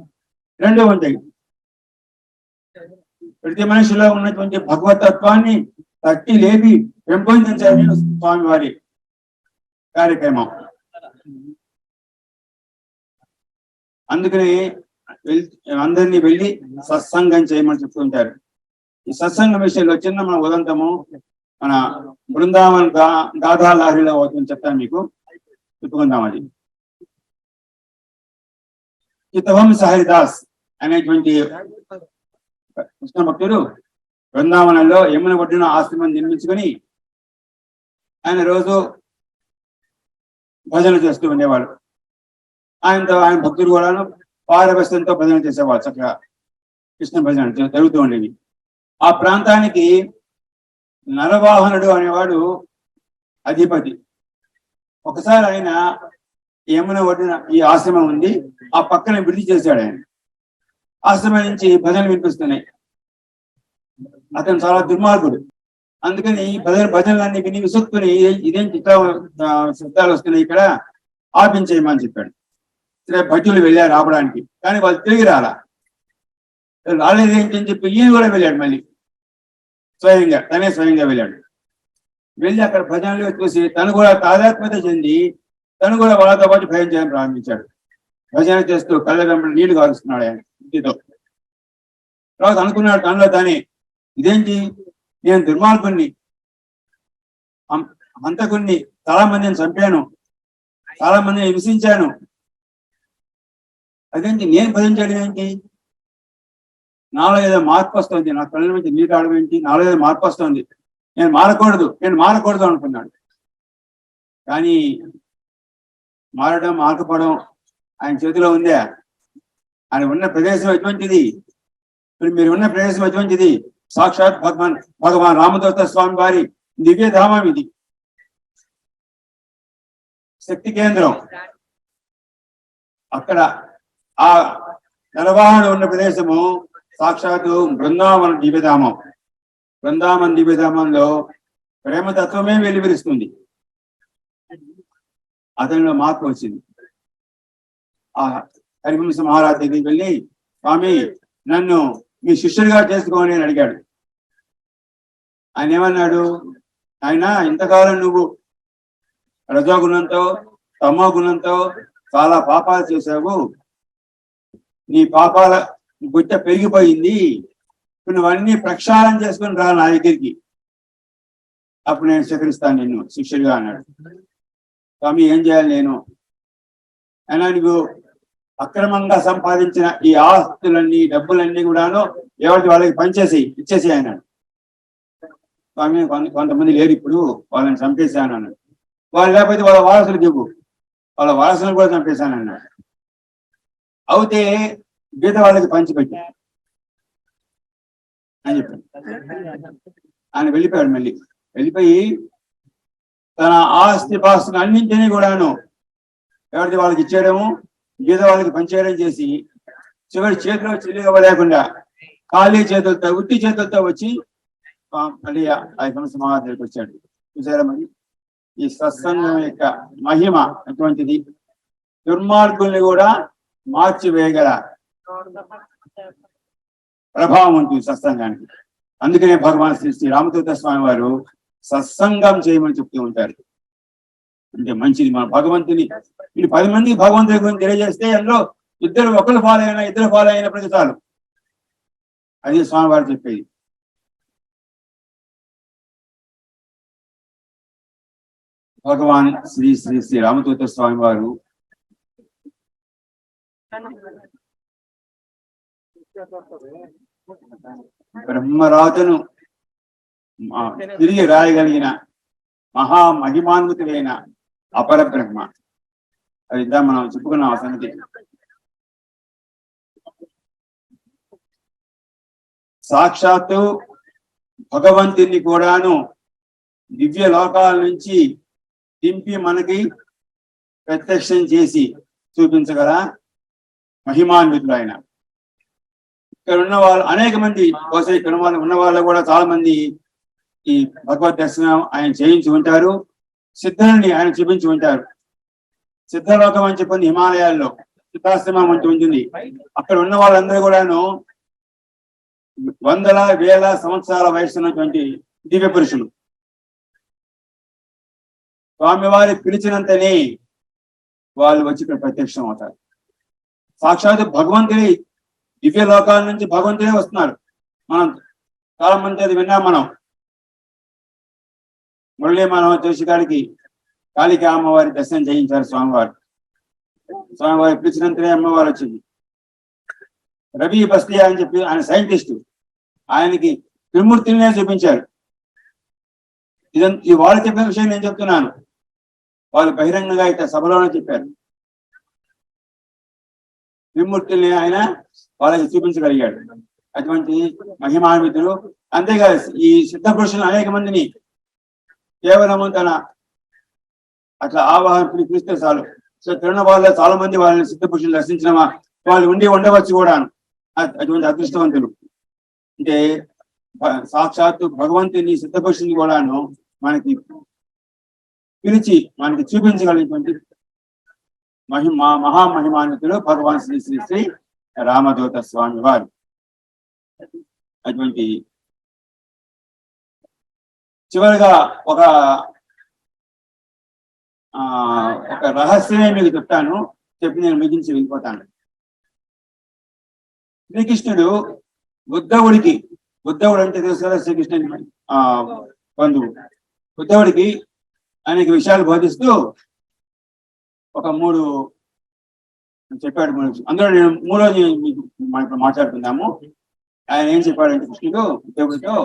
రెండు ఉంటాయి. ప్రతి మనిషిలో ఉన్నటువంటి భగవత్ తత్వాన్ని తట్టి లేపి పెంపొందించాలి స్వామివారి కార్యక్రమం. అందుకని అందరినీ వెళ్ళి సత్సంగం చేయమని చెప్తుంటారు. ఈ సత్సంగం విషయంలో చిన్న మన ఉదంతము, మన బృందావన్ గాథా లహరిలో అవుతుంది, చెప్తాను మీకు, చెప్పుకుందాం. అది చిత్తవంశ హరిదాస్ అనేటువంటి కృష్ణ భక్తుడు బృందావనంలో యమున ఒడ్డున ఆశ్రమం నిర్మించుకొని ఆయన రోజు భజన చేస్తూ ఉండేవాడు. ఆయన భక్తులు కూడాను పారవశ్యంతో భజన చేసేవాడు. చక్కగా కృష్ణ భజన జరుగుతూ ఉండేది. ఆ ప్రాంతానికి నరవాహనుడు అనేవాడు అధిపతి. ఒకసారి ఆయన యమున ఒడ్డున ఈ ఆశ్రమం ఉంది, ఆ పక్కన విడిచి చేశాడు. ఆయన ఆశ్రమం నుంచి భజనలు వినిపిస్తున్నాయి. అతను చాలా దుర్మార్గుడు. అందుకని ఈ భజనలన్నీ విని విసుక్కుని, ఇదేంటి ఇట్లా శబ్దాలు వస్తున్నాయి, ఇక్కడ ఆపించేయమని చెప్పాడు. సరే భటులు వెళ్ళారు ఆపడానికి, కానీ వాళ్ళు తిరిగి రాలేదేంటి అని చెప్పి ఈయన కూడా వెళ్ళాడు. మళ్ళీ తనే స్వయంగా వెళ్ళాడు. వెళ్ళి అక్కడ భజనలు చూసి తను కూడా తాదాత్మ్యత చెంది తను కూడా వాళ్ళతో పాటు భయం చేయడం ప్రారంభించాడు. భజన చేస్తూ కళ్ళ వెంబడి నీళ్లు కారుస్తున్నాడు ఆయన ఇంటితో. తర్వాత అనుకున్నాడు తనలో తానే, ఇదేంటి, నేను దుర్మార్గుణ్ణి, హంతకుణ్ణి, చాలా మందిని చంపాను, చాలా మందిని హింసించాను, అదేంటి నేను భజించడం ఏంటి, నాలో ఏదో మార్పు వస్తుంది, నా కళ్ళ నుంచి నీరు రావడం ఏంటి, నాలో ఏదో మార్పు వస్తుంది, నేను మారకూడదు అనుకున్నాడు. కానీ మారడం మారకపోవడం ఆయన చేతిలో ఉందే. ఆయన ఉన్న ప్రదేశం ఎటువంటిది, ఇప్పుడు మీరు ఉన్న ప్రదేశం ఎటువంటిది, సాక్షాత్ భగవాన్ రామదూత స్వామి వారి దివ్యధామం ఇది, శక్తి కేంద్రం. అక్కడ ఆ నిర్వహణ ఉన్న ప్రదేశము సాక్షాత్తు బృందావన దివ్యధామం. బృందావన దివ్యధామంలో ప్రేమతత్వమే వెలువరిస్తుంది. అతనిలో మార్పు వచ్చింది. ఆ హరివంశ మహారాజ్ దగ్గరికి వెళ్ళి, స్వామి నన్ను మీ శిష్యుడిగా చేసుకోని అని అడిగాడు. ఆయన ఏమన్నాడు, ఆయన ఇంతకాలం నువ్వు రజోగుణంతో తమో గుణంతో చాలా పాపాలు చేశావు, నీ పాపాల గుట్ట పెరిగిపోయింది, నువ్వన్నీ ప్రక్షాళన చేసుకుని రా నా దగ్గరికి, అప్పుడు నేను స్వీకరిస్తాను నిన్ను శిష్యుడిగా అన్నాడు. స్వామి ఏం చేయాలి నేను, అయినా నువ్వు అక్రమంగా సంపాదించిన ఈ ఆస్తులన్నీ డబ్బులన్నీ కూడాను ఎవరికి వాళ్ళకి ఇచ్చేసి అన్నాడు. స్వామి కొంతమంది లేరు ఇప్పుడు, వాళ్ళని చంపేశాను అన్నాడు. వాళ్ళు లేకపోతే వాళ్ళ వారసులకు ఇవ్వు, వాళ్ళ వారసులను కూడా చంపేశాను అన్నాడు. అయితే గీత వాళ్ళకి పంచిపెట్టా అని చెప్పాడు. ఆయన వెళ్ళిపోయాడు. మళ్ళీ వెళ్ళిపోయి తన ఆస్తి పాస్తులు అన్నింటినీ కూడాను ఎవరికి వాళ్ళకి ఇచ్చేయడము, గీత వాళ్ళకి పంచేయడం చేసి చివరి చేతిలో చిల్లిగా లేకుండా ఖాళీ చేతులతో ఉట్టి చేతులతో వచ్చి మళ్ళీ ఆ సమాధి దగ్గరికి వచ్చాడు. చూసారా మరి ఈ సత్సంగం యొక్క మహిమ అటువంటిది. దుర్మార్గుల్ని కూడా మార్చివేయగల ప్రభావం ఉంటుంది సత్సంగానికి. అందుకనే భగవాన్ శ్రీ రామదూత స్వామి వారు సత్సంగం చేయమని చెప్తూ ఉంటారు. అంటే మంచిది, మన భగవంతుని ఇది 10 మందికి భగవంతుని గురించి తెలియజేస్తే అందులో ఒకరు ఫాలో అయినా ఇద్దరు ఫాలో అయినప్పటికీ చాలు. అది స్వామివారు చెప్పేది. భగవాన్ శ్రీ శ్రీ శ్రీ రామదూత స్వామి వారు బ్రహ్మరాజును తిరిగి రాయగలిగిన మహామహిమాన్వితులైన అపర బ్రహ్మ. అది మనం చెప్పుకున్నాం ఆ సంగతి. సాక్షాత్తు భగవంతుని కూడాను దివ్య లోకాల నుంచి దింపి మనకి ప్రత్యక్షం చేసి చూపించగల మహిమాన్వితులు ఆయన. ఇక్కడ ఉన్న వాళ్ళు అనేక మంది, బహుశా ఇక్కడ ఉన్న వాళ్ళు కూడా చాలా మంది ఈ భగవద్ దర్శనం ఆయన చేయించి ఉంటారు, సిద్ధుల్ని ఆయన చూపించి ఉంటారు. సిద్ధలోకం అని చెప్పి హిమాలయాల్లో సిద్ధాశ్రమం అంటూ ఉంటుంది. అక్కడ ఉన్న వాళ్ళందరూ కూడాను వందల వేల సంవత్సరాల వయసు ఉన్నటువంటి దివ్య పురుషులు. స్వామివారి పిలిచినంతనే వాళ్ళు వచ్చి ఇక్కడ ప్రత్యక్షం అవుతారు. సాక్షాత్ భగవంతుడి దివ్య లోకాల నుంచి భగవంతుడే వస్తున్నారు. మనం చాలా మంది అది విన్నాం. మళ్ళీ మనం చేసి కాళికా అమ్మవారి దర్శనం చేయించారు స్వామివారు. స్వామివారి పిలిచినంతనే అమ్మవారు వచ్చింది. రవి బస్తియా అని చెప్పి ఆయన సైంటిస్టు, ఆయనకి త్రిమూర్తినే చూపించారు. ఈ వాళ్ళు చెప్పిన విషయం నేను చెప్తున్నాను. వాళ్ళు బహిరంగంగా ఇట్లా సభలోనే చెప్పారు. త్రిమూర్తుల్ని ఆయన వాళ్ళకి చూపించగలిగాడు. అటువంటి మహిమాన్వితులు. అంతేకాదు ఈ సిద్ధ పురుషులు అనేక మందిని కేవలము తన అట్లా ఆవాహన పిలిస్తే చాలు. సో తిరుణ వాళ్ళలో చాలా మంది వాళ్ళని సిద్ధ పురుషులు దర్శించిన వాళ్ళు ఉండవచ్చు కూడా. అటువంటి అదృష్టవంతులు. అంటే సాక్షాత్తు భగవంతుని సిద్ధ పురుషుని కూడాను మనకి పిలిచి మనకి చూపించగలిగినటువంటి మహామహిమాన్వితులు భగవాన్ శ్రీ శ్రీ శ్రీ రామదూత స్వామి వారు. అటువంటి చివరిగా ఒక ఒక రహస్యమే మీకు చెప్తాను, చెప్పి నేను ముగించి వెళ్ళిపోతాను. శ్రీకృష్ణుడు ఉద్ధవుడు అంటే తెలుసు కదా, శ్రీకృష్ణుని బంధువు. ఉద్ధవుడికి అనేక విషయాలు బోధిస్తూ ఒక 3 చెప్పాడు. అందులో నేను 3 మీకు మాట్లాడుకుందాము. ఆయన ఏం చెప్పాడంటే కృష్ణుడు ఉద్ధవుడితో,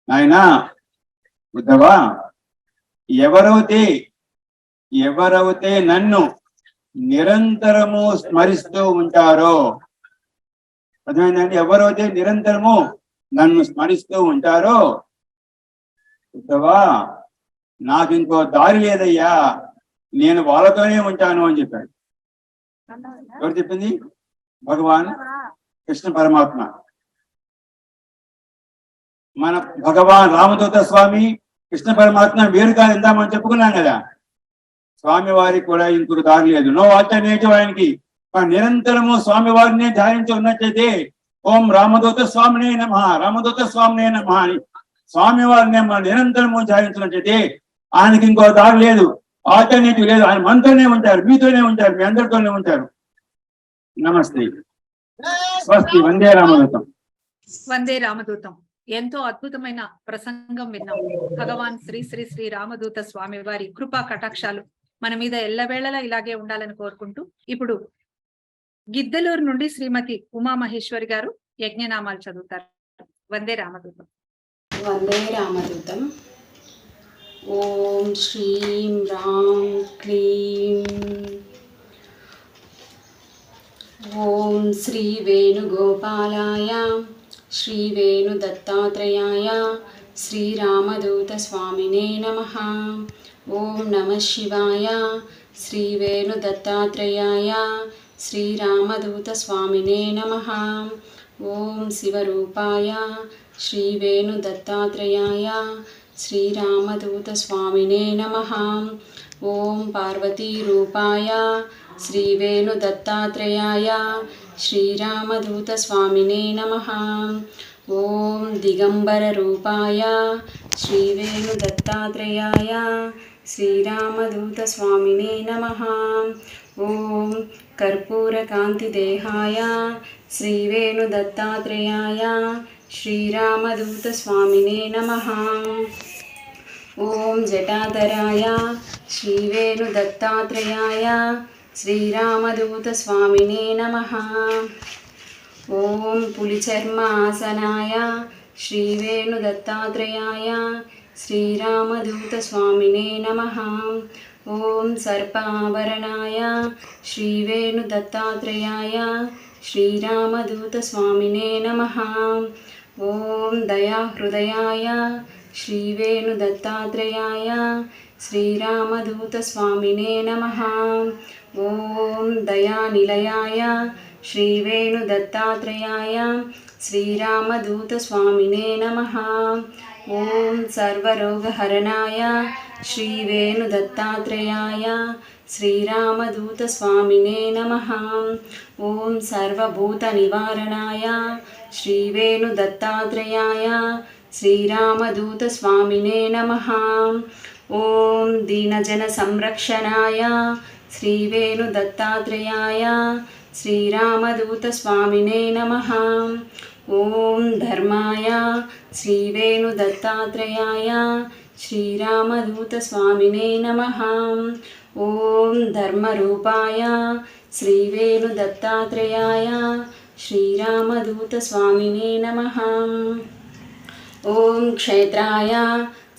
నాయనా ఉద్ధవా, ఎవరైతే నన్ను నిరంతరము స్మరిస్తూ ఉంటారో, అర్థమైందండి? ఎవరైతే నిరంతరము నన్ను స్మరిస్తూ ఉంటారో, ఉద్ధవా నాకు ఇంకో దారి లేదయ్యా, నేను వాళ్ళతోనే ఉంటాను అని చెప్పాడు. ఎవరు చెప్పింది? భగవాన్ కృష్ణ పరమాత్మ. మన భగవాన్ రామదూత స్వామి, కృష్ణ పరమాత్మ వేరుగా ఇందామని చెప్పుకున్నాం కదా. స్వామి వారికి కూడా ఇంకొక దారి లేదు, నో ఆల్టర్నేటివ్ ఆయనకి. నిరంతరము స్వామి వారిని ధ్యానించి ఉన్నట్లయితే ఓం రామదూత స్వామినే నమః, రామదూత స్వామినే నమః అని స్వామి వారిని మనం నిరంతరము ధ్యానించినట్లయితే ఆయనకి ఇంకో దారి లేదు, ఆల్టర్నేటివ్ లేదు. ఆయన మనతోనే ఉంటారు, మీతోనే ఉంటారు, మీ అందరితోనే ఉంటారు. నమస్తే, స్వస్తి, వందే రామదూతం. వందే రామదూతం. ఎంతో అద్భుతమైన ప్రసంగం విన్నాం. భగవాన్ శ్రీ శ్రీ శ్రీ రామదూత స్వామి వారి కృపా కటాక్షాలు మన మీద ఎల్లవేళలా ఇలాగే ఉండాలని కోరుకుంటూ, ఇప్పుడు గిద్దలూరు నుండి శ్రీమతి ఉమామహేశ్వరి గారు యజ్ఞనామాలు చదువుతారు. వందే రామదూతం. వందే రామదూతం. ఓం శ్రీం రాం క్లీం ఓం శ్రీ వేణుగోపాలాయ శ్రీ వేణుదత్తాత్రేయాయ శ్రీరామదూత స్వామినే నమః. ఓం నమః శివాయ శ్రీ వేణుదత్తాత్రేయాయ శ్రీరామదూత స్వామినే నమః. ఓం శివరూపాయ శ్రీ వేణుదత్తాత్రేయాయ శ్రీరామదూత స్వామినే నమః. ఓం పార్వతీరూపాయ శ్రీ వేణుదత్తాత్రేయాయ శ్రీరామదూత స్వామినే నమః. ఓం దిగంబర రూపాయ శ్రీ వేణుదత్తాత్రేయాయ శ్రీరామదూత స్వామినే నమః. ఓం కర్పూరకాంతిదేహాయ శ్రీ వేణుదత్తాత్రేయాయ శ్రీరామదూత స్వామినే నమః. ఓం జటాధరాయ శ్రీ వేణుదత్తాత్రేయాయ శ్రీరామదూత స్వామినే నమః. ఓం పులిచర్మాసనాయ శ్రీ వేణుదత్తాత్రేయాయ శ్రీరామదూత స్వామినే నమః. ఓం సర్పాభరణాయ శ్రీ వేణుదత్తాత్రేయాయ శ్రీరామదూత స్వామినే నమః. ఓం దయాహృదయాయ శ్రీ వేణుదత్తాత్రేయాయ శ్రీరామదూత స్వామినే నమః. ఓం దయానిలయాయ శ్రీ వేణుదత్తాత్రేయాయ శ్రీరామదూత స్వామినే నమః. ఓం సర్వరోగహరణాయ శ్రీ వేణుదత్తాత్రేయాయ శ్రీరామదూత స్వామినే నమః. ఓం సర్వభూత నివారణాయ శ్రీ వేణుదత్తాత్రేయాయ శ్రీరామదూత స్వామినే నమః. ఓం దీనజన సంరక్షణాయ శ్రీ వేణుదత్తాత్రేయాయ శ్రీరామదూత స్వామినే నమః. ఓం ధర్మాయ శ్రీ వేణుదత్తాత్రేయాయ శ్రీరామదూత స్వామినే నమః. ఓం ధర్మరూపాయ శ్రీ వేణుదత్తాత్రేయాయ శ్రీరామదూత స్వామినే నమః. ఓం క్షేత్రాయ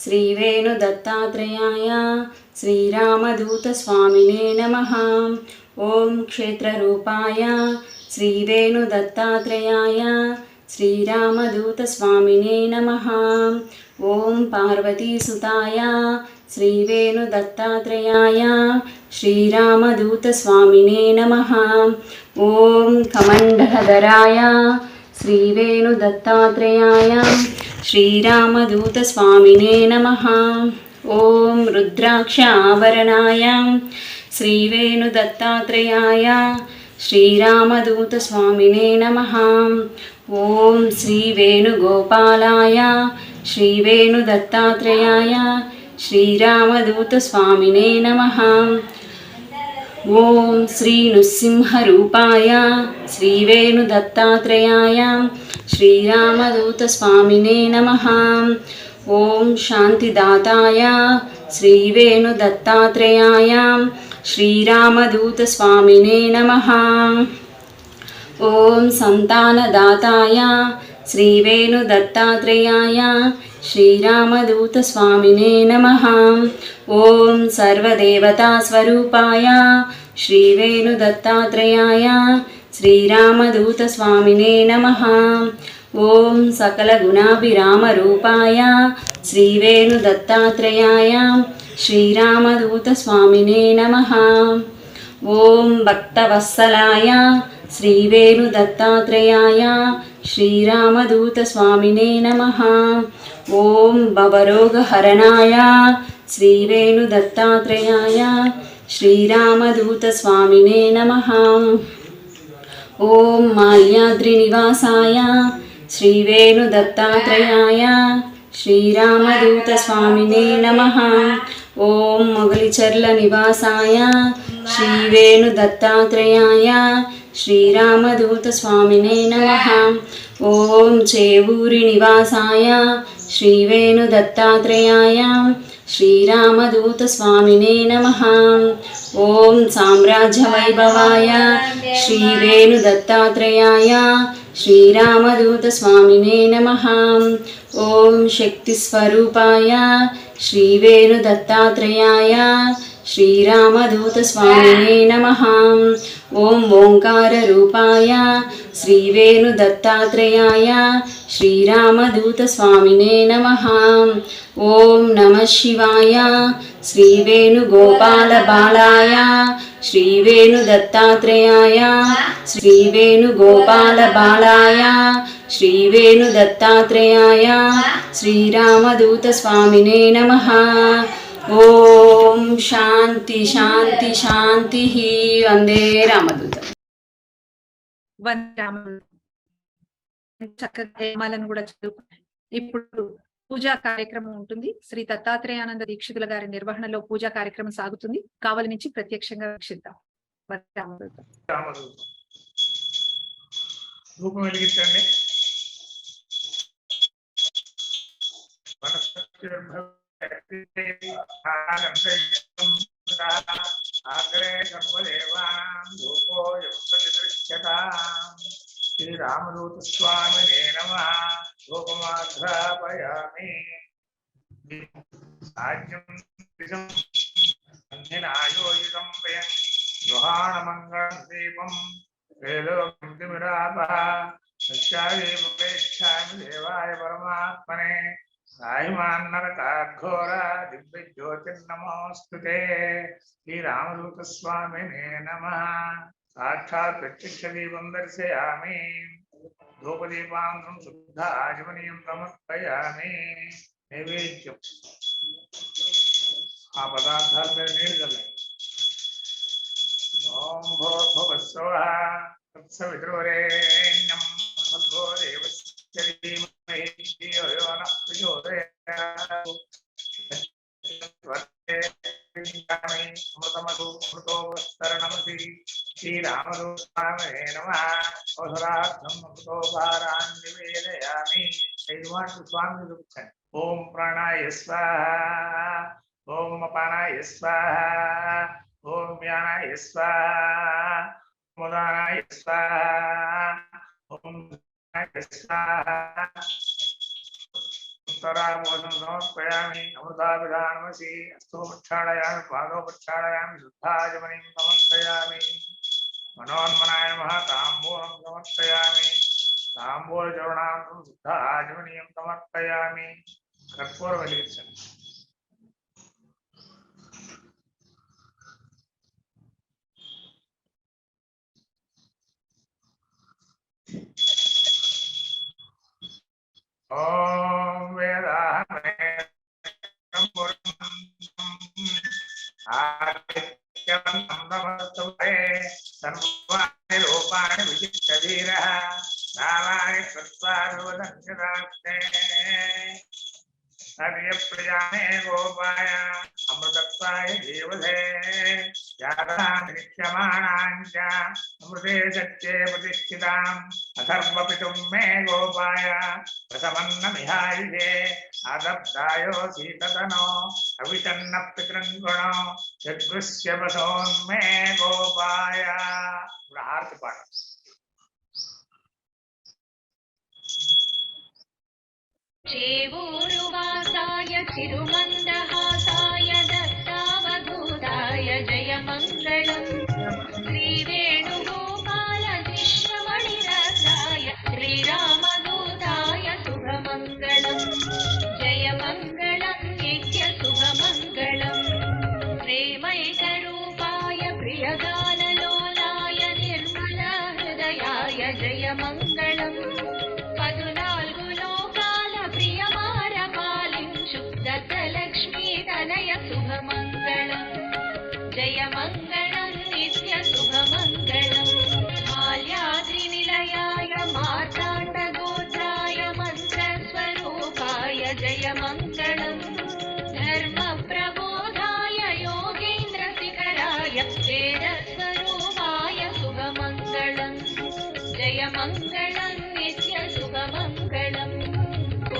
శ్రీ వేణుదత్తాత్రేయాయ శ్రీరామదూత స్వామినే నమః. ఓం క్షేత్రరూపాయ శ్రీ వేణుదత్తాత్రేయాయ శ్రీరామదూత స్వామినే నమః. ఓం పార్వతీసుతాయ శ్రీ వేణుదత్తాత్రేయాయ శ్రీరామదూత స్వామినే నమః. ఓం కమండలధరాయ శ్రీ వేణుదత్తాత్రేయాయ శ్రీరామదూత స్వామినే నమః. ఓం రుద్రాక్ష ఆభరణాయ శ్రీ వేణుదత్తాత్రేయాయ శ్రీరామదూత స్వామినే నమః. ఓం శ్రీ వేణుగోపాలాయ श्रीवेणुदत्तात्रेयाय श्रीरामदूतस्वामिने नमः। ॐ श्रीनृसिंहरूपाय श्रीवेणुदत्तात्रेयाय श्रीरामदूतस्वामिने नमः। ॐ शान्तिदाताय श्रीवेणुदत्तात्रेयाय श्रीरामदूतस्वामिने नमः। ॐ सन्तानदाताय श्रीवेणुदत्तात्रेयाय श्रीरामदूतस्वामिने नमः। ॐ सर्वदेवतास्वरूपाय श्रीवेणुदत्तात्रेयाय श्रीरामदूतस्वामिने नमः। ॐ सकलगुणाभिरामरूपाय श्रीवेणुदत्तात्रेयाय श्रीरामदूतस्वामिने नमः। ॐ भक्तवत्सलाय श्रीवेणुदत्तात्रेयाय श्रीरामदूतस्वामिने नमः। ॐ भवरोगहरणाय श्रीवेणुदत्तात्रेयाय श्रीरामदूतस्वामिने नमः। ॐ माल्याद्रिनिवासाय श्रीवेणुदत्तात्रेयाय श्रीरामदूतस्वामिने नमः। ॐ मोगलिचर्लनिवासाय श्रीवेणुदत्तात्रेयाय श्रीरामदूतस्वामिने नमः। ॐ चेवूरिनिवासाय श्रीवेणुदत्तात्रेयाय श्रीरामदूतस्वामिने नमः। ॐ साम्राज्यवैभवाय श्रीवेणुदत्तात्रेयाय श्रीरामदूतस्वामिने नमः। ॐ शक्तिस्वरूपाय श्रीवेणुदत्तात्रेयाय श्रीरामदूतस्वामिने नमः। ॐ ओङ्काररूपाय श्रीवेणुदत्तात्रेयाय श्रीरामदूतस्वामिने नमः। ॐ नमः शिवाय श्रीवेणुगोपालबालाय श्रीवेणुदत्तात्रेयाय श्रीवेणुगोपालबालाय श्रीवेणुदत्तात्रेयाय श्रीरामदूतस्वामिने नमः। ॐ शान्ति शान्ति शान्तिः। वन्दे रामदूत। వందే రాముడు. చక్కగా హేమాలను కూడా చదువుకున్నాయి. ఇప్పుడు పూజా కార్యక్రమం ఉంటుంది. శ్రీ దత్తాత్రేయానంద దీక్షితుల గారి నిర్వహణలో పూజా కార్యక్రమం సాగుతుంది. కావలి నుంచి ప్రత్యక్షంగా వీక్షిద్దాం. వందే రాముడు. ధూపం వెలిగించండి. శ్రీరామదూతస్వామినే నమః. ధూపమాఘ్రాపయామి. అంజనాయోజితం వ్యయం గృహాణమంగళం దీపం వేలోకిమిరాపః సత్యాదీపేక్షామి దేవాయ పరమాత్మనే. సాయిమాన్నరకాఘోర దివ్యజ్యోతిర్నమోస్తుతే. శ్రీరామదూతస్వామినే నమః. సాక్షాత్ ప్రత్యక్ష దీపం దర్శయామి. ధూపదీపాంతం శుద్ధ ఆచమనీయం సమర్పయామి. నైవేద్యం ఆ పదార్థాల మీద నీళ్ళు చల్లండి. ఓం భూర్భువస్సువః తత్సవితుర్వరేణ్యం భర్గో దేవస్య ధీమహి ధియో యో నః ప్రచోదయాత్. అమృతమధు అమృతోపస్తరణమసి. శ్రీరామదూతస్వామినే నమః. అవసరార్థం అమృతోపహారాన్ని నివేదయామి. 5 మాటలు స్వామిని చూపించండి. ఓం ప్రాణాయ స్వాహా. ఓం అపానాయ స్వాహా. ఓం వ్యానాయ స్వాహా. ఉదానాయ స్వాహా. ఓం స్వాహా. उत्तरामोदं समर्पयामि. अमृताभिधानमसि. हस्तो प्रक्षालयामि. पादौ प्रक्षालयामि. शुद्धाचमनीं समर्पयामि. मनोन्मनाय नमः. ताम्बूलं समर्पयामि. ताम्बूलचूर्णान्तं शुद्धाचमनीं समर्पयामि. कर्पूरं వెలిగించండి. ఓం వేదాహమే సర్వాణి రూపాణి విచిత్ర వీర నామాని కృత్వా సమర్పాయ జీవసే యాదాక్ష్యమాణాంచ అమృతే సత్యే ప్రతిష్ఠితాం అథర్వపితుం మే గోపాయ రసమన్నమిహాయిషే ఆదబ్దాయో సీతతనో అవిషన్న పితృంగుణో యద్గృహ్య వసోన్మే గోపాయ. ఇప్పుడు హారతి పాట. చేవూరువాసాయ చిరుమందహాసాయ దత్తావధూతాయ జయమంగళం శ్రీవేణుగోపాల శ్రీశ్రమణిరసాయ శ్రీరామదూతాయ శుభమంగళం జయమంగళం నిత్య శుభమంగళం ప్రేమైకరూపాయ ప్రియగానలోలాయ నిర్మల హృదయాయ జయమంగళం 14 లోకాల ప్రియమార పాలించు దత్తలక్ష్మీ తనయ శుభమంగళం జయమంగళం నిత్య శుభమంగళం మాల్యాద్రి నిలయాయ మార్తాండ గోత్రాయ మంత్రస్వరూపాయ జయమంగళం ధర్మ ప్రబోధాయ యోగేంద్ర శిఖరాయ వేదస్వరూపాయ శుభమంగళం జయమంగళం నిత్య శుభమంగళం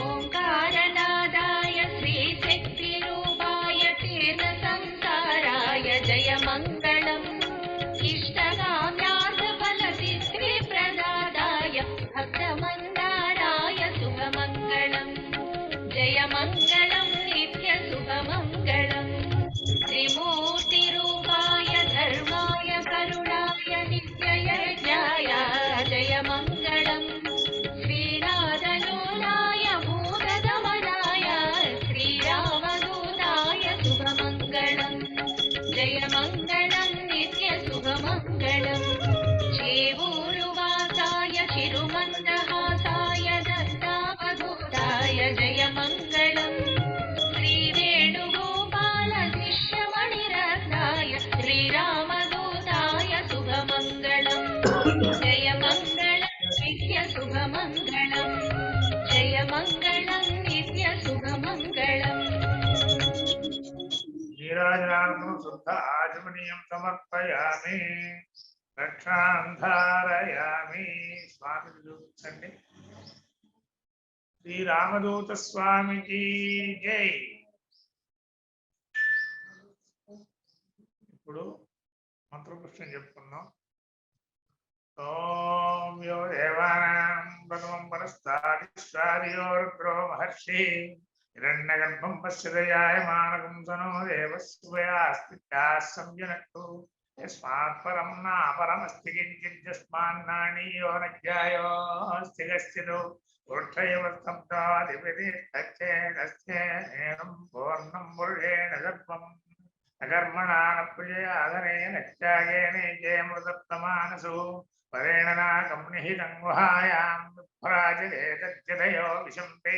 ఓంకారనాదాయ శ్రీశక్తిరూపాయ తీర్థ సంసారాయ జయమంగళం ఇష్టకామ్యార్థ ఫల సిద్ధి ప్రదాదాయ భక్తమందారాయ శుభమంగళం జయమంగళం నిత్య శుభమంగళం త్రిమూర్తిరూపాయ ధర్మాయ కరుణాయ నిత్యయజ్ఞాయ జయమంగళం శ్రీనాథలోలాయ భూతదమనాయ శ్రీరామదూతాయ శుభమంగళం జయమంగళం నిత్య శుభమంగళం చేవూరువాసాయ చిరుమందహాసాయ దత్తావధూతాయ జయమంగళం శ్రీవేణుగోపాల శ్రీశ్రమణిరసాయ శ్రీరామదూతాయ శుభమంగళం జయమంగళం నిత్య శుభమంగళం జయమంగళం నిత్య శుభమంగళం నీరాజనాలను శుద్ధ ఆచమనీయం సమర్పయామి రక్షాంధారయామి. స్వామికి చూపించండి. శ్రీరామదూత స్వామికి జై. ఇప్పుడు మంత్రపుష్పం చెప్పుకున్నాం. ఓం యో దేవానాం ప్రథమం పరస్తాదిశ్వాదియో రుద్రో మహర్షి హిరణ్యగర్భం పశ్యదయాయమానకం సనో దేవస్వయాస్తిత్యాః సంజనక్తు యస్మాత్ పరం నాపరమస్తి కించిజ్జస్మాన్నాణీయో నజ్ఞాయోస్తి గశ్చిదో వృక్షయవస్తబ్దాధిపతిష్టచ్చేదస్యేనం పూర్ణం పురుషేణ సర్వం నకర్మణా న ప్రజయాధనేన త్యాగేనైకేమృతప్తమానసు పరేణ నాకం నిహితం గుహాయాం విభ్రాజలేతజ్జతయో విశంతే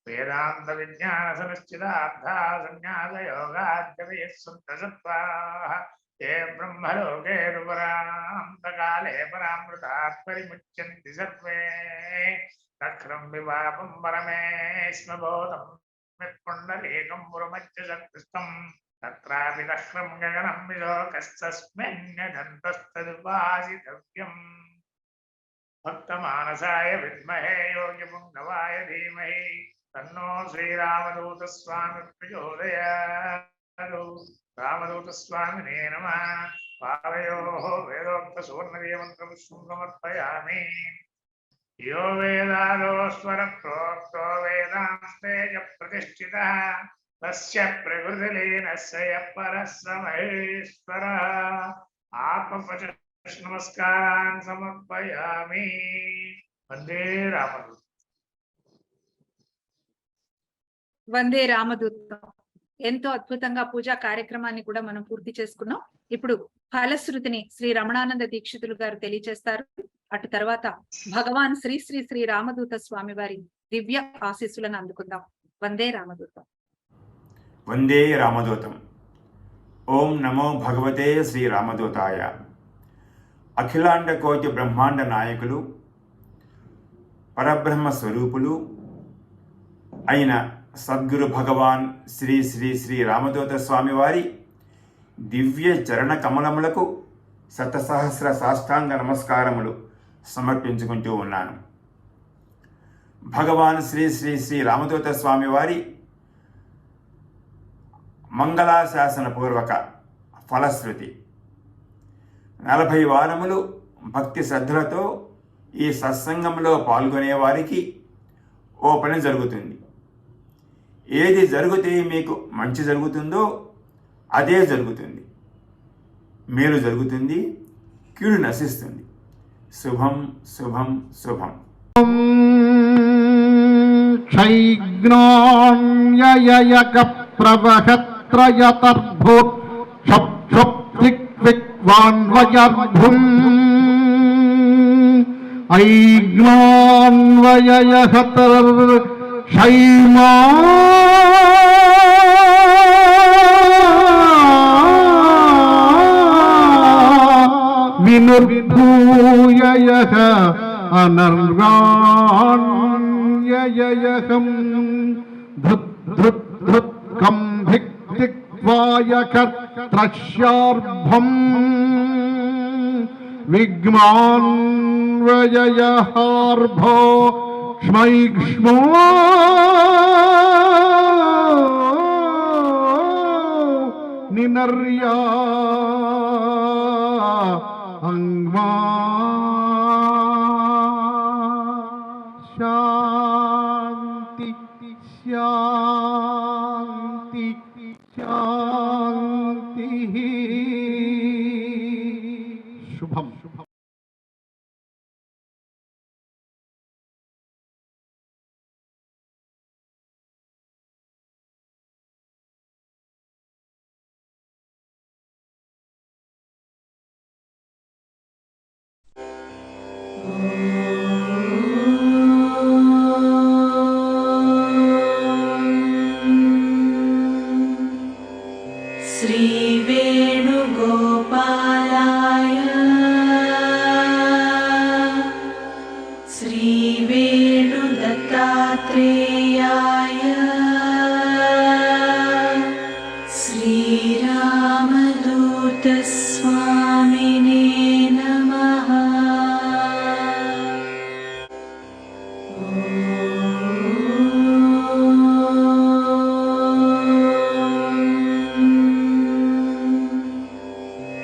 వేదాంత విజ్ఞాన సనుశ్చితార్థా సన్యాసయోగాద్యవయస్సుందసత్వాః ఏ బ్రహ్మలోకే పరాంతకాలే పరామృతాత్ పరిముచ్యంతి సర్వే తక్రం వివాపం పరమేశ్వబోధం యత్పుండరీకం పురమజ్జసత్కృష్టం తత్రాపి తక్రం గగనం విలోకస్తస్మిన్యజంతస్తదుపాసితవ్యం భక్తమానసాయ విద్మహే యోగిపుంగవాయ ధీమహి తన్నో శ్రీరామదూత స్వామి ప్రచోదయాత్. రామదూత స్వామినే నమః. పాదయోః వేదోక్త సువర్ణదేవమంత్రపుష్పం సమర్పయామి. यो वेदादो स्वर प्रोक्तो वेदान्ते च प्रतिष्ठितः तस्य प्रकृतिलीनस्य यः परः स महेश्वरः. आत्मपच नमस्कारान् समर्पयामि. वन्दे रामदूत. వందే రామదూతం. ఎంతో అద్భుతంగా పూజా కార్యక్రమాన్ని కూడా మనం పూర్తి చేసుకున్నాం. ఇప్పుడు ఫలశ్రుతిని శ్రీ రమణానంద దీక్షితులు గారు తెలియజేస్తారు. అటు తర్వాత భగవాన్ శ్రీ శ్రీ శ్రీ రామదూత స్వామి వారి దివ్య ఆశీస్సులను అందుకుందాం. వందే రామదూతం. వందే రామదూతం. ఓం నమో భగవతే శ్రీ రామదూతాయ. అఖిలాండ కోటి బ్రహ్మాండ నాయకులు, పరబ్రహ్మ స్వరూపులు అయిన సద్గురు భగవాన్ శ్రీ శ్రీ శ్రీ రామదూత స్వామి వారి దివ్య చరణ కమలములకు శతసహస్ర సాష్టాంగ నమస్కారములు సమర్పించుకుంటూ ఉన్నాను. భగవాన్ శ్రీ శ్రీ శ్రీ రామదూత స్వామి వారి మంగళాశాసనపూర్వక ఫలశ్రుతి 40 వారములు భక్తి శ్రద్ధలతో ఈ సత్సంగంలో పాల్గొనే వారికి ఓ పని జరుగుతుంది. ఏది జరిగితే మీకు మంచి జరుగుతుందో అదే జరుగుతుంది. మేలు జరుగుతుంది, కీడు నశిస్తుంది. శుభం శుభం శుభం. క్షైజ్ఞాన్యయక ప్రవహత్రయతర్భూత్ క్షప్క్షప్లిక్విక్వాన్వయర్భుం ఐజ్ఞాన్వయయహతర్ శైమా వినుర్భూయయః అనర్గాణ్యయహం ధృత్ ధృత్ ధృత్ కంభిక్ త్రశ్యార్భం విగ్మాన్వయయహార్భో ష్మైక్ష్మో నినర్యా అంగ్మా శాంతి శాంతి శాంతి. శుభం శుభం. श्रीवेणुगोपालाय श्रीवेणुदत्तात्रेयाय श्रीरामदूतस्वामिने नमः.